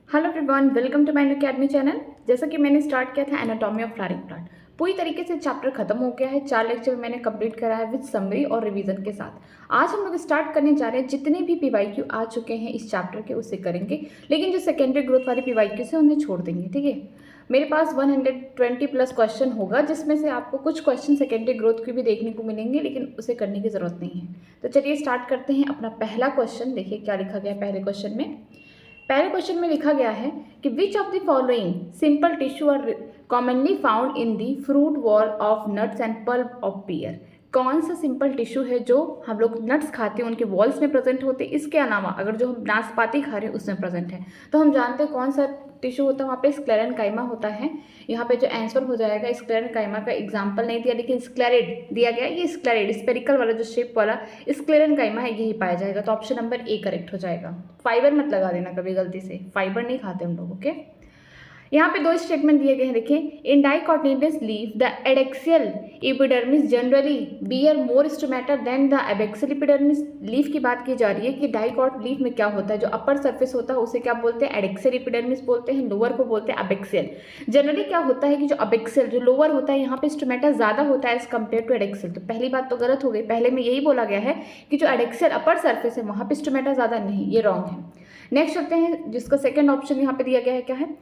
Hello everyone, welcome to my new academy channel. जैसा कि मैंने स्टार्ट किया था एनाटॉमी ऑफ फ्लावरिंग प्लांट, पूरी तरीके से चैप्टर खत्म हो गया है। 4 लेक्चर मैंने कंप्लीट करा है विद समरी और रिवीजन के साथ। आज हम लोग स्टार्ट करने जा रहे हैं, जितने भी पीवाईक्यू आ चुके हैं इस चैप्टर के उससे करेंगे, लेकिन जो सेकेंडरी ग्रोथ वाले पीवाईक्यू से उन्हें छोड़ देंगे। ठीक है, मेरे पास 120 प्लस क्वेश्चन होगा, जिसमें से आपको कुछ क्वेश्चन सेकेंडरी ग्रोथ के भी देखने को मिलेंगे, लेकिन उसे करने की ज़रूरत नहीं है। तो चलिए स्टार्ट करते हैं। अपना पहला क्वेश्चन देखिए क्या लिखा गया है। पहले क्वेश्चन में लिखा गया है कि which of the following simple tissue are commonly found in the fruit wall of nuts and pulp of pear. कौन सा सिंपल टिश्यू है जो हम लोग नट्स खाते हैं उनके वॉल्स में प्रेजेंट होते हैं, इसके अलावा अगर जो हम नाशपाती खा रहे हैं उसमें प्रेजेंट है। तो हम जानते हैं कौन सा टिश्यू होता है, वहाँ पे स्क्लेरेनकाइमा होता है। यहाँ पे जो आंसर हो जाएगा, स्क्लेरेनकाइमा का एग्जाम्पल नहीं दिया लेकिन स्क्लेरेड दिया गया। ये स्क्लेरेड स्पेरिकल वाला जो शेप वाला स्क्लेरेनकाइमा है यही पाया जाएगा। तो ऑप्शन नंबर ए करेक्ट हो जाएगा। फाइबर मत लगा देना कभी गलती से, फाइबर नहीं खाते हम लोग। ओके, यहाँ पे 2 स्टेटमेंट दिए गए हैं। देखिए, in dicotyledonous leaf the adaxial epidermis generally bear more stomata than the abaxial epidermis. Leaf की बात की जा रही है कि डाइकोट लीफ में क्या होता है, जो अपर सरफेस होता है उसे क्या बोलते हैं, एडेक्सियल एपिडर्मिस बोलते हैं, लोअर को बोलते हैं एबैक्सियल। जनरली क्या होता है कि जो एबैक्सियल जो लोअर होता है यहाँ पे स्टोमेटा ज़्यादा होता है एज कम्पेयर टू एडेक्सियल। तो पहली बात तो गलत हो गई, पहले में यही बोला गया है कि जो एडेक्सियल अपर सरफेस है वहाँ पे स्टोमेटा ज़्यादा नहीं, ये रॉन्ग है। नेक्स्ट चलते हैं, जिसका सेकेंड ऑप्शन यहाँ पे दिया गया है क्या है।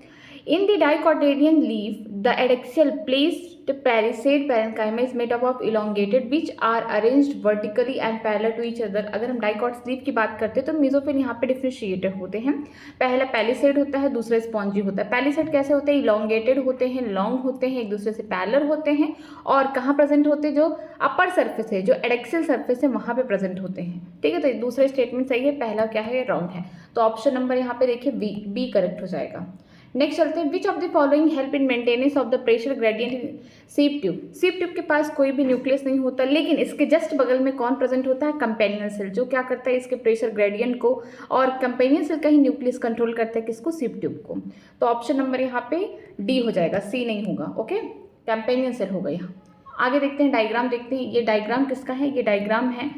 In the dicotyledon leaf, the adaxial placed palisade parenchyma is made up of elongated which are arranged vertically and parallel to each other। अगर हम डाइकॉट्स लीफ की बात करते हैं तो मेसोफिल यहाँ पे डिफ्रेंशिएटेड होते हैं। पहला पैलिसेड होता है, दूसरा स्पॉन्जी होता है। पैलिसेड कैसे होते हैं, इलोंगेटेड होते हैं, लॉन्ग होते हैं, एक दूसरे से पैरेलल होते हैं और कहाँ प्रेजेंट होते हैं, जो अपर सर्फेस है, जो एडेक्सियल सर्फेस है वहाँ पे प्रेजेंट होते हैं। ठीक है, तो दूसरा स्टेटमेंट सही है, पहला क्या है रॉन्ग है। तो ऑप्शन नंबर यहाँ पे देखिए बी करेक्ट हो जाएगा। नेक्स्ट चलते हैं, which of the following help in maintenance of the pressure gradient इन सीप ट्यूब। सीप ट्यूब के पास कोई भी न्यूक्लियस नहीं होता, लेकिन इसके जस्ट बगल में कौन प्रेजेंट होता है, कंपेनियन सेल, जो क्या करता है इसके प्रेशर ग्रेडियंट को, और कंपेनियन सेल का ही न्यूक्लियस कंट्रोल करता है किसको, सीप ट्यूब को। तो ऑप्शन नंबर यहाँ पे डी हो जाएगा, सी नहीं होगा। ओके, कंपेनियन सेल होगा यहाँ। आगे देखते हैं, डायग्राम देखते हैं। ये डायग्राम किसका है, ये डायग्राम है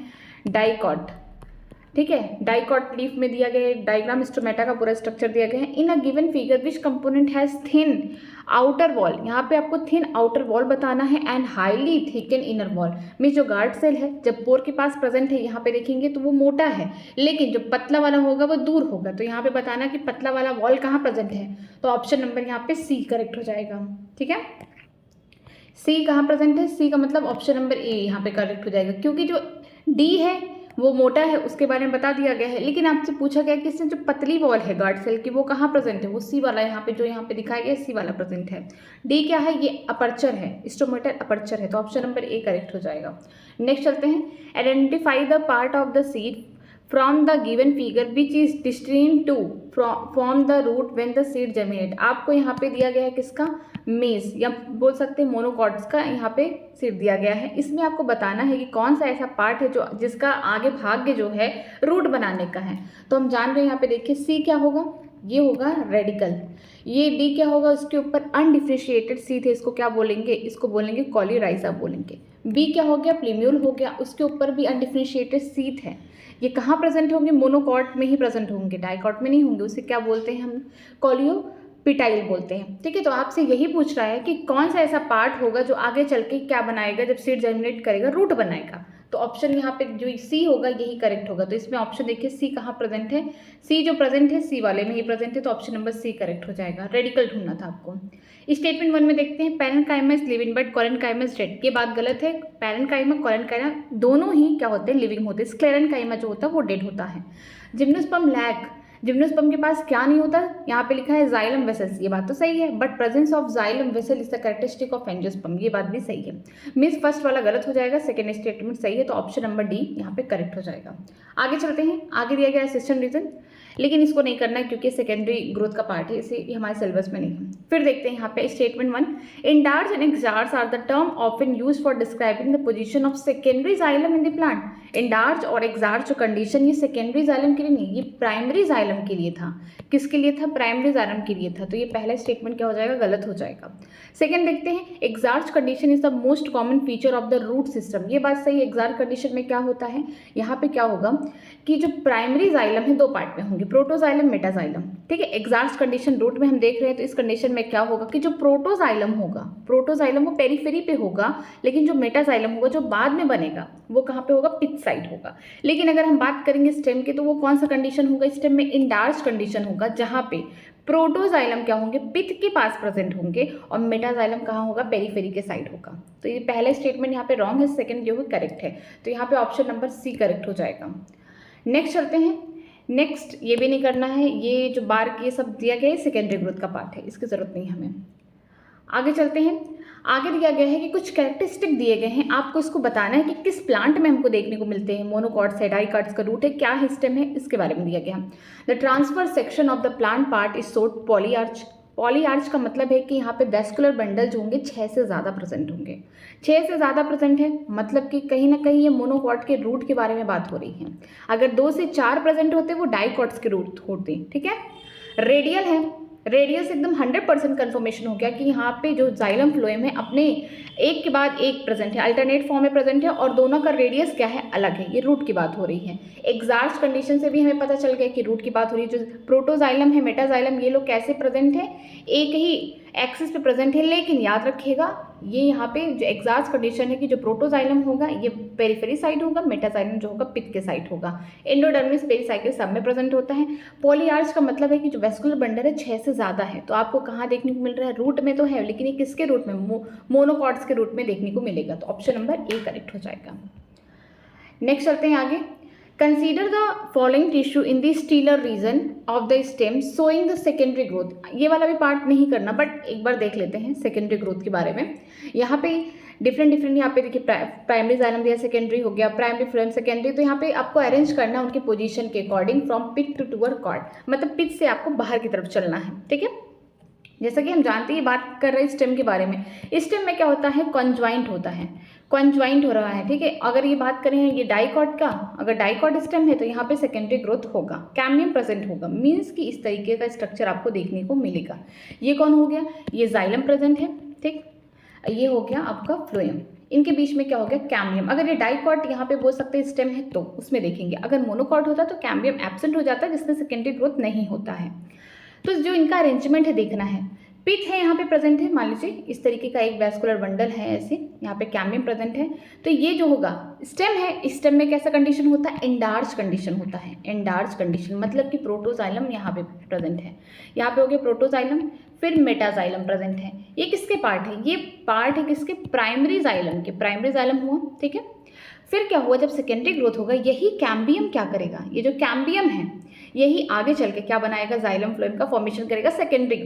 डाइकॉट। ठीक है, डाइकॉट लीफ में दिया गया डायग्राम, स्टोमेटा का पूरा स्ट्रक्चर दिया गया है। In a given figure which component has thin outer wall, यहाँ पे आपको थिन आउटर वॉल बताना है and highly thicken inner wall में जो गार्ड सेल है जब पोर के पास प्रेजेंट है यहाँ पे देखेंगे तो वो मोटा है, लेकिन जो पतला वाला होगा वो दूर होगा। तो यहाँ पे बताना कि पतला वाला वॉल कहाँ प्रेजेंट है। तो ऑप्शन नंबर यहाँ पे सी करेक्ट हो जाएगा। ठीक है, सी कहाँ प्रेजेंट है, सी का मतलब ऑप्शन नंबर ए यहाँ पे करेक्ट हो जाएगा, क्योंकि जो डी है वो मोटा है उसके बारे में बता दिया गया है, लेकिन आपसे पूछा गया कि इसमें जो पतली वॉल है गार्ड सेल की वो कहाँ प्रेजेंट है, वो सी वाला यहाँ पे जो यहाँ पे दिखाया गया सी वाला प्रेजेंट है। डी क्या है, ये अपर्चर है, स्टोमेटल अपर्चर है। तो ऑप्शन नंबर ए करेक्ट हो जाएगा। नेक्स्ट चलते हैं, identify the part of the seed from the given figure which is distinct to from the root when the seed germinate. आपको यहाँ पे दिया गया है किसका, मेज या बोल सकते हैं मोनोकॉट्स का यहाँ पे सीड दिया गया है। इसमें आपको बताना है कि कौन सा ऐसा पार्ट है जो जिसका आगे भाग्य जो है रूट बनाने का है। तो हम जान रहे हैं यहाँ पे देखिए, सी क्या होगा, ये होगा रेडिकल। ये डी क्या होगा, उसके ऊपर अनडिफ्रेंशिएटेड सीड है, इसको क्या बोलेंगे, इसको बोलेंगे कॉलीराइजा बोलेंगे। बी क्या हो गया, प्लीम्यूल हो गया, उसके ऊपर भी अनडिफ्रेंशिएटेड सीड है। ये कहाँ प्रेजेंट होंगे, मोनोकॉट में ही प्रेजेंट होंगे, डाइकॉट में नहीं होंगे। उसे क्या बोलते हैं हम, कॉलियोपिटाइल बोलते हैं। ठीक है, तो आपसे यही पूछ रहा है कि कौन सा ऐसा पार्ट होगा जो आगे चल के क्या बनाएगा, जब सीड जर्मिनेट करेगा रूट बनाएगा। तो ऑप्शन यहाँ पे जो सी होगा यही करेक्ट होगा। तो इसमें ऑप्शन देखिए सी कहाँ प्रेजेंट है, सी जो प्रेजेंट है सी वाले में ही प्रेजेंट है। तो ऑप्शन नंबर सी करेक्ट हो जाएगा। रेडिकल ढूंढना था आपको। स्टेटमेंट 1 में देखते हैं, parenchyma is living but collenchyma is dead. ये बात गलत है, पैरेन्काइमा कोलेनकाइमा दोनों ही क्या होते हैं, लिविंग होते हैं। स्क्लेरेनकाइमा जो होता है वो डेड होता है। जिम्नोस्पर्म लैक, जिम्नोस्पर्म के पास क्या नहीं होता, यहाँ पे लिखा है जाइलम वेसल्स, ये बात तो सही है, but presence of xylem vessel is the characteristic of angiosperm, ये बात भी सही है। मीन्स फर्स्ट वाला गलत हो जाएगा, सेकंड स्टेटमेंट सही है। तो ऑप्शन नंबर डी यहाँ पे करेक्ट हो जाएगा। आगे चलते हैं, आगे दिया गया सिस्टम रीजन, लेकिन इसको नहीं करना है क्योंकि सेकेंडरी ग्रोथ का पार्ट है, इसे हमारे सिलेबस में नहीं है। फिर देखते हैं यहाँ पे statement 1, endarch and exarch are the term often use for describing the position of secondary xylem in the plant. Endarch और एक्सार्च कंडीशन ये सेकेंडरी जाइलम के लिए नहीं, ये प्राइमरी जाइलम के लिए था। किसके लिए था? प्राइमरी जाइलम के लिए था। तो ये पहला स्टेटमेंट क्या हो जाएगा? गलत हो जाएगा। सेकेंड देखते हैं, exarch condition is the most common feature of the root system. ये बात सही है। एक्सार्च कंडीशन में क्या होता है, यहाँ पे क्या होगा कि जो प्राइमरी जाइलम है दो पार्ट में होंगे, प्रोटोजाइलम मेटाजाइलम। ठीक है, एक्सार्च कंडीशन रूट में हम देख रहे हैं। तो इस कंडीशन में क्या होगा कि जो प्रोटोजाइलम होगा, प्रोटोजाइलम वो पेरीफेरी पे होगा, लेकिन जो मेटाजाइलम होगा जो बाद में बनेगा वो कहाँ पे होगा? पिच साइड होगा। लेकिन अगर हम बात करेंगे स्टेम की, तो वो कौन सा कंडीशन होगा? स्टेम में इंडार्च कंडीशन होगा, जहाँ पे प्रोटोजाइलम क्या होंगे? पिथ के पास प्रेजेंट होंगे, और मेटाजाइलम कहाँ होगा? पेरीफेरी के साइड होगा। तो ये पहला स्टेटमेंट यहाँ पे रॉन्ग है, सेकंड जो है करेक्ट है। तो यहाँ पे ऑप्शन नंबर सी करेक्ट हो जाएगा। नेक्स्ट चलते हैं। नेक्स्ट ये भी नहीं करना है, ये जो बार की सब दिया गया है सेकेंडरी ग्रोथ का पार्ट है, इसकी जरूरत नहीं हमें। आगे चलते हैं। आगे दिया गया है कि कुछ कैरेक्टरिस्टिक दिए गए हैं, आपको इसको बताना है कि किस प्लांट में हमको देखने को मिलते हैं। मोनोकॉट्स है, डाइकॉट्स का रूट है, क्या है, स्टेम है, इसके बारे में दिया गया। The transfer section of the plant part is सोड पॉलीआर्च। पॉलीआर्च का मतलब है कि यहाँ पे वेस्कुलर बंडल जो होंगे 6 से ज़्यादा प्रेजेंट होंगे। 6 से ज़्यादा प्रेजेंट है मतलब कि कहीं ना कहीं ये मोनोकॉट के रूट के बारे में बात हो रही है। अगर 2 से 4 प्रेजेंट होते वो डाइकॉट्स के रूट होते। ठीक है, रेडियल है, रेडियस एकदम 100% कन्फर्मेशन हो गया कि यहाँ पे जो जाइलम फ्लोएम है अपने एक के बाद एक प्रेजेंट है, अल्टरनेट फॉर्म में प्रेजेंट है, और दोनों का रेडियस क्या है? अलग है। ये रूट की बात हो रही है। एक्सार्च कंडीशन से भी हमें पता चल गया कि रूट की बात हो रही है। जो प्रोटोजाइलम है, मेटाजाइलम, ये लोग कैसे प्रेजेंट है? एक ही एक्सिस पे प्रेजेंट है, लेकिन याद रखिएगा ये यहाँ पे जो एक्सार्च कंडीशन है कि जो प्रोटोजाइलम होगा ये पेरिफेरी साइड होगा, मेटाजाइलम जो होगा पिथ के साइड होगा। एंडोडर्मिस पेरिसाइकिल सब में प्रेजेंट होता है। पॉलीआर्च का मतलब है कि जो वेस्कुलर बंडल है 6 से ज़्यादा है। तो आपको कहाँ देखने को मिल रहा है? रूट में तो है, लेकिन ये किसके रूट में? मोनोकॉट्स के रूट में देखने को मिलेगा। तो ऑप्शन नंबर ए करेक्ट हो जाएगा। नेक्स्ट चलते हैं आगे। Consider the following tissue in the stelar region of the stem showing the secondary growth. ये वाला भी पार्ट नहीं करना, बट एक बार देख लेते हैं सेकेंडरी ग्रोथ के बारे में। यहाँ पे डिफरेंट यहाँ पे देखिए, प्राइमरी जाइलम दिया, सेकेंडरी हो गया, प्राइमरी फ्लोएम, सेकेंडरी। तो यहाँ पे आपको अरेंज करना है उनकी पोजीशन के according from pith to toward cord, मतलब पिथ से आपको बाहर की तरफ चलना है। ठीक है, जैसा कि हम जानते हैं, बात कर रहे हैं स्टेम के बारे में। स्टेम में क्या होता है? कॉन्ज्वाइंट होता है, कॉन्ज्वाइंट हो रहा है। ठीक है, अगर ये बात करें ये डाइकॉट का, अगर डाइकॉट स्टेम है तो यहाँ पे सेकेंडरी ग्रोथ होगा, कैम्बियम प्रेजेंट होगा, मीन्स कि इस तरीके का स्ट्रक्चर आपको देखने को मिलेगा। ये कौन हो गया? ये जाइलम प्रेजेंट है। ठीक, ये हो गया आपका फ्लोएम, इनके बीच में क्या हो गया? कैम्बियम। अगर ये डाइकॉट यहाँ पे बोल सकते हैं स्टेम है तो उसमें देखेंगे। अगर मोनोकॉट होता तो कैम्बियम एब्सेंट हो जाता है, जिसमें सेकेंडरी ग्रोथ नहीं होता है। तो जो इनका अरेंजमेंट है देखना है। पिथ है यहाँ पे प्रेजेंट है, मान लीजिए इस तरीके का एक वेस्कुलर बंडल है, ऐसे यहाँ पे कैम्बियम प्रेजेंट है। तो ये जो होगा स्टेम है, स्टेम में कैसा कंडीशन होता है? एंडार्च कंडीशन होता है। एंडार्च कंडीशन मतलब कि प्रोटोजाइलम यहाँ पे प्रेजेंट है, यहाँ पे हो गया प्रोटोजाइलम, फिर मेटाजाइलम प्रेजेंट है। ये किसके पार्ट है? ये पार्ट है किसके? प्राइमरी जाइलम के। प्राइमरी जाइलम हुआ। ठीक है, फिर क्या हुआ? जब सेकेंडरी ग्रोथ होगा, यही कैम्बियम क्या करेगा? ये जो कैम्बियम है यही आगे चल के क्या बनाएगा? जाइलम फ्लोएम का फॉर्मेशन करेगा। सेकेंडरी,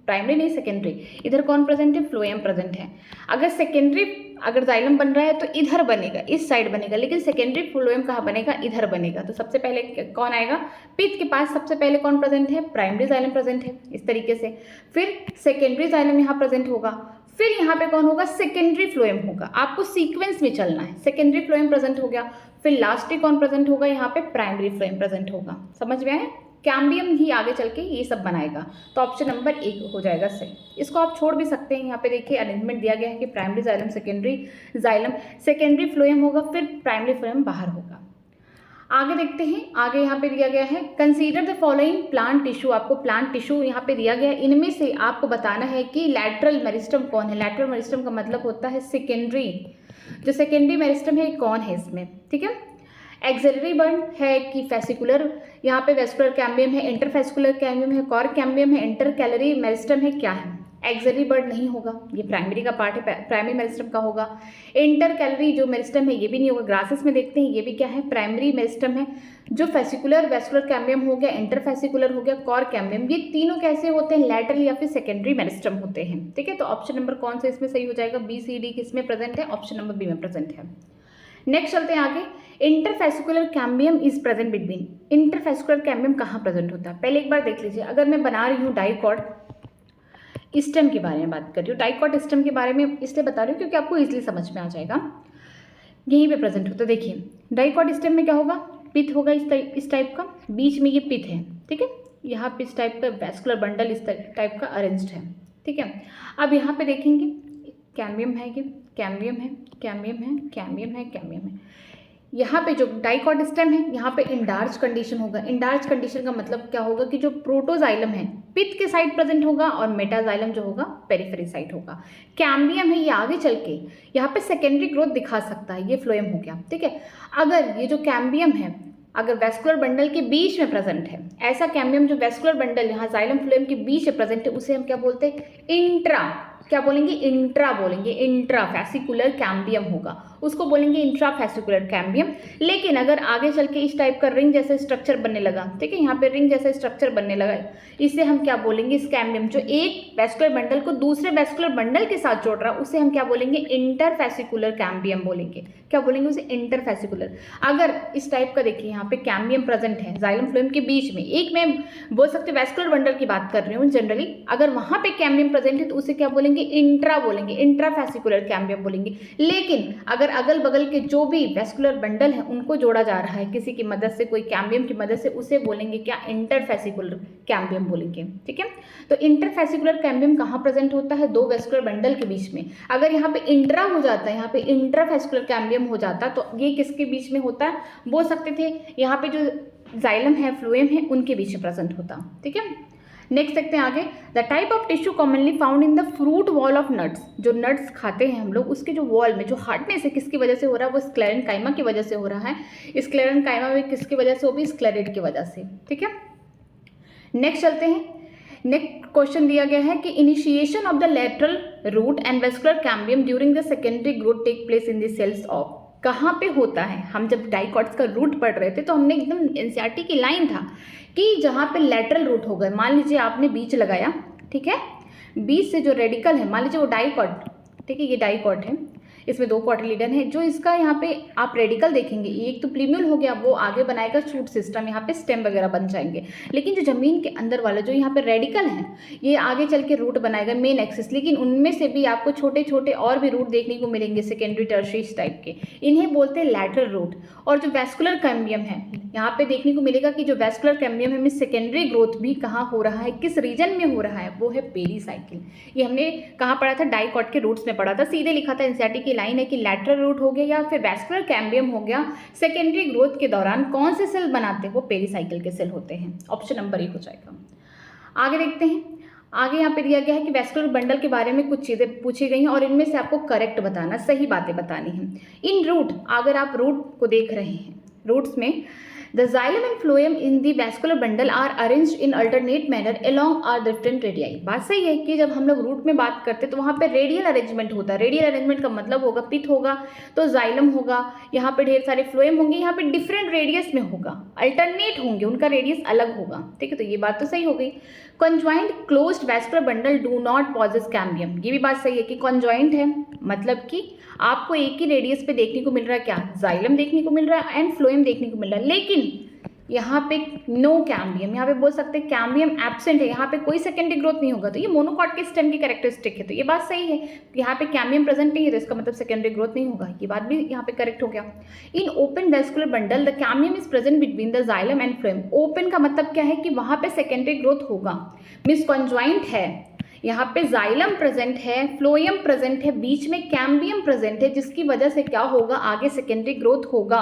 प्राइमरी नहीं सेकेंडरी। इधर कौन प्रेजेंट है? फ्लोएम प्रेजेंट है। अगर सेकेंडरी, अगर जाइलम बन रहा है तो इधर बनेगा, इस साइड बनेगा, लेकिन सेकेंडरी फ्लोएम कहाँ बनेगा? इधर बनेगा। तो सबसे पहले कौन आएगा? पिथ के पास सबसे पहले कौन प्रेजेंट है? प्राइमरी जाइलम प्रेजेंट है, इस तरीके से। फिर सेकेंडरी जाइलम यहाँ प्रेजेंट होगा, फिर यहाँ पे कौन होगा? सेकेंडरी फ्लोएम होगा। आपको सीक्वेंस में चलना है। सेकेंडरी फ्लोएम प्रेजेंट हो गया, फिर लास्ट में कौन प्रेजेंट होगा? यहाँ पे प्राइमरी फ्लोएम प्रेजेंट होगा। समझ में आए? कैम्बियम ही आगे चल के ये सब बनाएगा। तो ऑप्शन नंबर एक हो जाएगा सही। इसको आप छोड़ भी सकते हैं। यहाँ पे देखिए अरेंजमेंट दिया गया है कि primary xylem, secondary xylem, secondary phloem होगा, फिर प्राइमरी फ्लोएम बाहर होगा। आगे देखते हैं। आगे यहाँ पे दिया गया है consider the following plant tissue. आपको प्लांट टिश्यू यहाँ पे दिया गया है, इनमें से आपको बताना है कि लैटरल मेरिस्टम कौन है। लैटरल मेरिस्टम का मतलब होता है सेकेंडरी, जो सेकेंडरी मेरिस्टम है कौन है इसमें। ठीक है, एक्सिलरी बर्न है कि फेसिकुलर, यहाँ पे वेस्कुलर कैम्बियम है, इंटरफेसिकुलर कैम्बियम है, कॉर कैम्बियम है, इंटर कैलरी मेरिस्टम है, क्या है? एक्सिलरी बर्न नहीं होगा, ये प्राइमरी का पार्ट है, प्राइमरी मेरिस्टम का होगा। इंटर कैलरी जो मेरिस्टम है ये भी नहीं होगा। ग्रासेस में देखते हैं, ये भी क्या है? प्राइमरी मेरिस्टम है। जो फेसिकुलर वेस्कुलर कैम्बियम हो गया, इंटरफेसिकुलर हो गया, कॉर कैम्बियम, ये तीनों कैसे होते हैं? लैटरल या फिर सेकेंडरी मेरिस्टम होते हैं। ठीक है, तो ऑप्शन नंबर कौन सा इसमें सही हो जाएगा? बी, सी, डी किसमें प्रेजेंट है? ऑप्शन नंबर बी में प्रेजेंट है। नेक्स्ट चलते हैं आगे। Interfascicular cambium is present between. Interfascicular cambium कहाँ प्रेजेंट होता है? पहले एक बार देख लीजिए। अगर मैं बना रही हूँ डाइकॉट स्टेम के बारे में बात कर रही हूँ, डाइकॉट स्टेम के बारे में इसलिए बता रही हूँ क्योंकि आपको इजीली समझ में आ जाएगा। यहीं पे प्रेजेंट होता है। देखिए डाइकॉट स्टेम में क्या होगा, पिथ होगा इस टाइप का, बीच में ये पिथ है, ठीक है। यहाँ पे इस टाइप का वैस्कुलर बंडल इस टाइप का अरेंज्ड है, ठीक है। अब यहाँ पे देखेंगे कैम्बियम है, ये कैम्बियम है, कैम्बियम है, कैम्बियम है, कैम्बियम है। यहाँ पे जो डाइकॉट स्टेम है यहाँ पे इंडार्च कंडीशन होगा। इंडार्च कंडीशन का मतलब क्या होगा कि जो प्रोटोजाइलम है पिथ के साइड प्रेजेंट होगा और मेटाजाइलम जो होगा पेरिफेरी साइड होगा। कैम्बियम है ये आगे चल के यहाँ पे सेकेंडरी ग्रोथ दिखा सकता है, ये फ्लोएम हो गया, ठीक है। अगर ये जो कैम्बियम है अगर वैस्कुलर बंडल के बीच में प्रेजेंट है, ऐसा कैम्बियम जो वैस्कुलर बंडल यहाँ जाइलम फ्लोएम के बीच में प्रेजेंट है, उसे हम क्या बोलते हैं, इंट्रा, क्या बोलेंगे, इंट्रा बोलेंगे, इंट्रा फैसिकुलर कैम्बियम होगा, उसको बोलेंगे इंट्रा फैसिकुलर कैम्बियम। लेकिन अगर आगे चल के इस टाइप का रिंग जैसा स्ट्रक्चर बनने लगा, ठीक है, यहाँ पे रिंग जैसा स्ट्रक्चर बनने लगा, इसे हम क्या बोलेंगे, इस कैम्बियम जो एक वैस्कुलर बंडल को दूसरे वैस्कुलर बंडल के साथ जोड़ रहा है उसे हम क्या बोलेंगे, इंटरफैसिकुलर कैम्बियम बोलेंगे। क्या बोलेंगे उसे, इंटरफैसिकुलर। अगर इस टाइप का देखिए यहाँ पे कैम्बियम प्रेजेंट है जाइलम फ्लोएम के बीच में, एक मैं बोल सकते वैस्कुलर बंडल की बात कर रही हूँ जनरली, अगर वहां पे कैम्बियम प्रेजेंट है तो उसे क्या बोलेंगे, इंट्रा बोलेंगे, इंट्राफैसिकुलर कैम्बियम बोलेंगे। लेकिन अगर अगल बगल के जो भी वैस्कुलर बंडल है उनको जोड़ा जा रहा है किसी की मदद से, कोई कैम्बियम की मदद से, उसे बोलेंगे क्या, इंटरफैसिकुलर कैम्बियम बोलेंगे, ठीक है। तो इंटरफैसिकुलर कैम्बियम कहाँ प्रेजेंट होता है, दो वैस्कुलर बंडल के बीच में। अगर यहाँ पे इंट्रा हो जाता है, यहाँ पे इंट्राफैसिकुलर कैम्बियम हो जाता तो ये किसके बीच में होता है, बोल सकते थे यहाँ पे जो जाइलम है फ्लोएम है उनके बीच में प्रेजेंट होता, ठीक है। नेक्स्ट देखते हैं आगे, the type of tissue commonly found in the fruit wall of nuts. जो नट्स खाते हैं हम लोग उसके जो वॉल में जो हार्डनेस है किसकी वजह से हो रहा है, वो स्क्लेरेनकाइमा की वजह से हो रहा है। स्क्लेरेनकाइमा में किसकी वजह से, वो भी स्क्लेरेट की वजह से, ठीक है। नेक्स्ट चलते हैं, नेक्स्ट क्वेश्चन दिया गया है कि initiation of the lateral root and vascular cambium during the secondary growth take place in the cells of, कहाँ पे होता है। हम जब डाइकॉट्स का रूट पढ़ रहे थे तो हमने एकदम एनसीईआरटी की लाइन था कि जहाँ पे लेटरल रूट होगा, मान लीजिए आपने बीच लगाया, ठीक है, बीच से जो रेडिकल है, मान लीजिए वो डाइकॉट, ठीक है, ये डाइकॉट है, इसमें दो कॉटिलीडन है, जो इसका यहाँ पे आप रेडिकल देखेंगे, एक तो प्लीम्यूल हो गया, वो आगे बनाएगा शूट सिस्टम, यहाँ पे स्टेम वगैरह बन जाएंगे। लेकिन जो जमीन के अंदर वाला जो यहाँ पे रेडिकल है ये आगे चल के रूट बनाएगा मेन एक्सिस, लेकिन उनमें से भी आपको छोटे छोटे और भी रूट देखने को मिलेंगे सेकेंडरी टर्शियरी टाइप के, इन्हें बोलते हैं लैटरल रूट। और जो वैस्कुलर कैम्बियम है यहाँ पे देखने को मिलेगा कि जो वैस्कुलर कैम्बियम है में सेकेंडरी ग्रोथ भी कहाँ हो रहा है, किस रीजन में हो रहा है, वो है पेरीसाइकिल। ये हमने कहाँ पढ़ा था, डाइकॉट के रूट्स में पढ़ा था, सीधे लिखा था एनसीईआरटी की लाइन है कि लैटरल रूट हो गया या फिर वैस्कुलर कैम्बियम हो गया, सेकेंडरी ग्रोथ के दौरान कौन से सेल बनाते हैं, वो पेरीसाइकिल के सेल होते हैं। ऑप्शन नंबर 1 हो जाएगा। आगे देखते हैं, आगे यहाँ पे दिया गया है कि वैस्कुलर बंडल के बारे में कुछ चीज़ें पूछी गई हैं और इनमें से आपको करेक्ट बताना, सही बातें बतानी हैं। इन रूट, अगर आप रूट को देख रहे हैं, रूट्स में the xylem and phloem in the vascular bundle are arranged in alternate manner along our different radii। बात सही है कि जब हम लोग रूट में बात करते हैं तो वहाँ पे रेडियल अरेंजमेंट होता है। रेडियल अरेंजमेंट का मतलब होगा पिथ होगा तो जाइलम होगा, यहाँ पे ढेर सारे फ्लोएम होंगे, यहाँ पे डिफरेंट रेडियस में होगा, अल्टरनेट होंगे, उनका रेडियस अलग होगा, ठीक है। तो ये बात तो सही हो गई। Conjoint closed vascular bundle do not possess cambium, ये भी बात सही है कि कंजॉइंट है, मतलब कि आपको एक ही रेडियस पे देखने को मिल रहा है, क्या, जाइलम देखने को मिल रहा है एंड फ्लोएम देखने को मिल रहा है, लेकिन यहाँ पे नो कैम्बियम, यहाँ पे बोल सकते हैं कैम्बियम एब्सेंट है, यहाँ पे कोई सेकेंडरी ग्रोथ नहीं होगा, तो ये मोनोकॉट के स्टेम की कैरेक्टरिस्टिक है। तो ये बात सही है, यहाँ पे कैम्बियम प्रेजेंट नहीं है तो इसका मतलब सेकेंडरी ग्रोथ नहीं होगा, ये बात भी यहाँ पे करेक्ट हो गया। In open vascular bundle the cambium is present between the xylem and phloem. Open का मतलब क्या है कि वहाँ पे सेकेंडरी ग्रोथ होगा, मीन्स कॉन्जॉइंट है, यहाँ पे जाइलम प्रेजेंट है, फ्लोएम प्रेजेंट है, बीच में कैम्बियम प्रेजेंट है, जिसकी वजह से क्या होगा, आगे सेकेंडरी ग्रोथ होगा।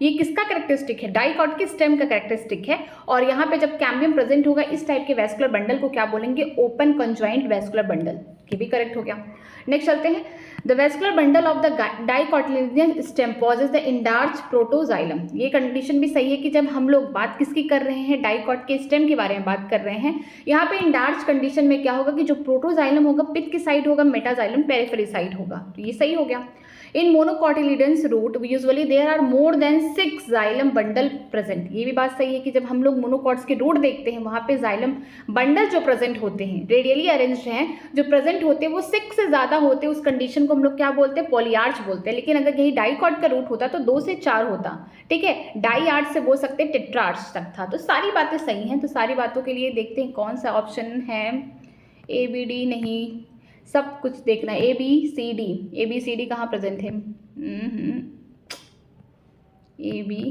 ये किसका कैरेक्टरिस्टिक है, डाइकॉट के स्टेम का कैरेक्टरिस्टिक है। और यहाँ पे जब कैम्बियम प्रेजेंट होगा इस टाइप के वैस्कुलर बंडल को क्या बोलेंगे, ओपन कंजॉइंट वैस्कुलर बंडल, ये भी करेक्ट हो गया। नेक्स्ट चलते हैं, the vascular bundle of the dicotyledon stem possess the endarch protoxylem. ये कंडीशन भी सही है कि जब हम लोग बात किसकी कर रहे हैं, डाइकॉट के स्टेम के बारे में बात कर रहे हैं, यहाँ पे इंडार्च कंडीशन में क्या होगा कि जो प्रोटोजाइलम होगा पिथ की साइड होगा, मेटाजाइलम पेरिफेरी साइड होगा, तो ये सही हो गया। In monocotyledons root usually there are more than 6 xylem bundle present. ये भी बात सही है कि जब हम लोग मोनोकॉट्स के रूट देखते हैं वहाँ पे जाइलम बंडल जो प्रेजेंट होते हैं, रेडियली अरेंज्ड हैं, जो प्रेजेंट होते हैं वो 6 से ज़्यादा होते हैं, उस कंडीशन को हम लोग क्या बोलते हैं, पॉलीआर्च बोलते हैं। लेकिन अगर यही डाइकॉट का रूट होता तो 2 से 4 होता, ठीक है, डाईआर्च से बोल सकते हैं टेट्रार्च तक था। तो सारी बातें सही हैं, तो सारी बातों के लिए देखते हैं कौन सा ऑप्शन है, ए बी डी नहीं, सब कुछ देखना है, A B C D. A B C D कहाँ प्रेजेंट है, ए बी,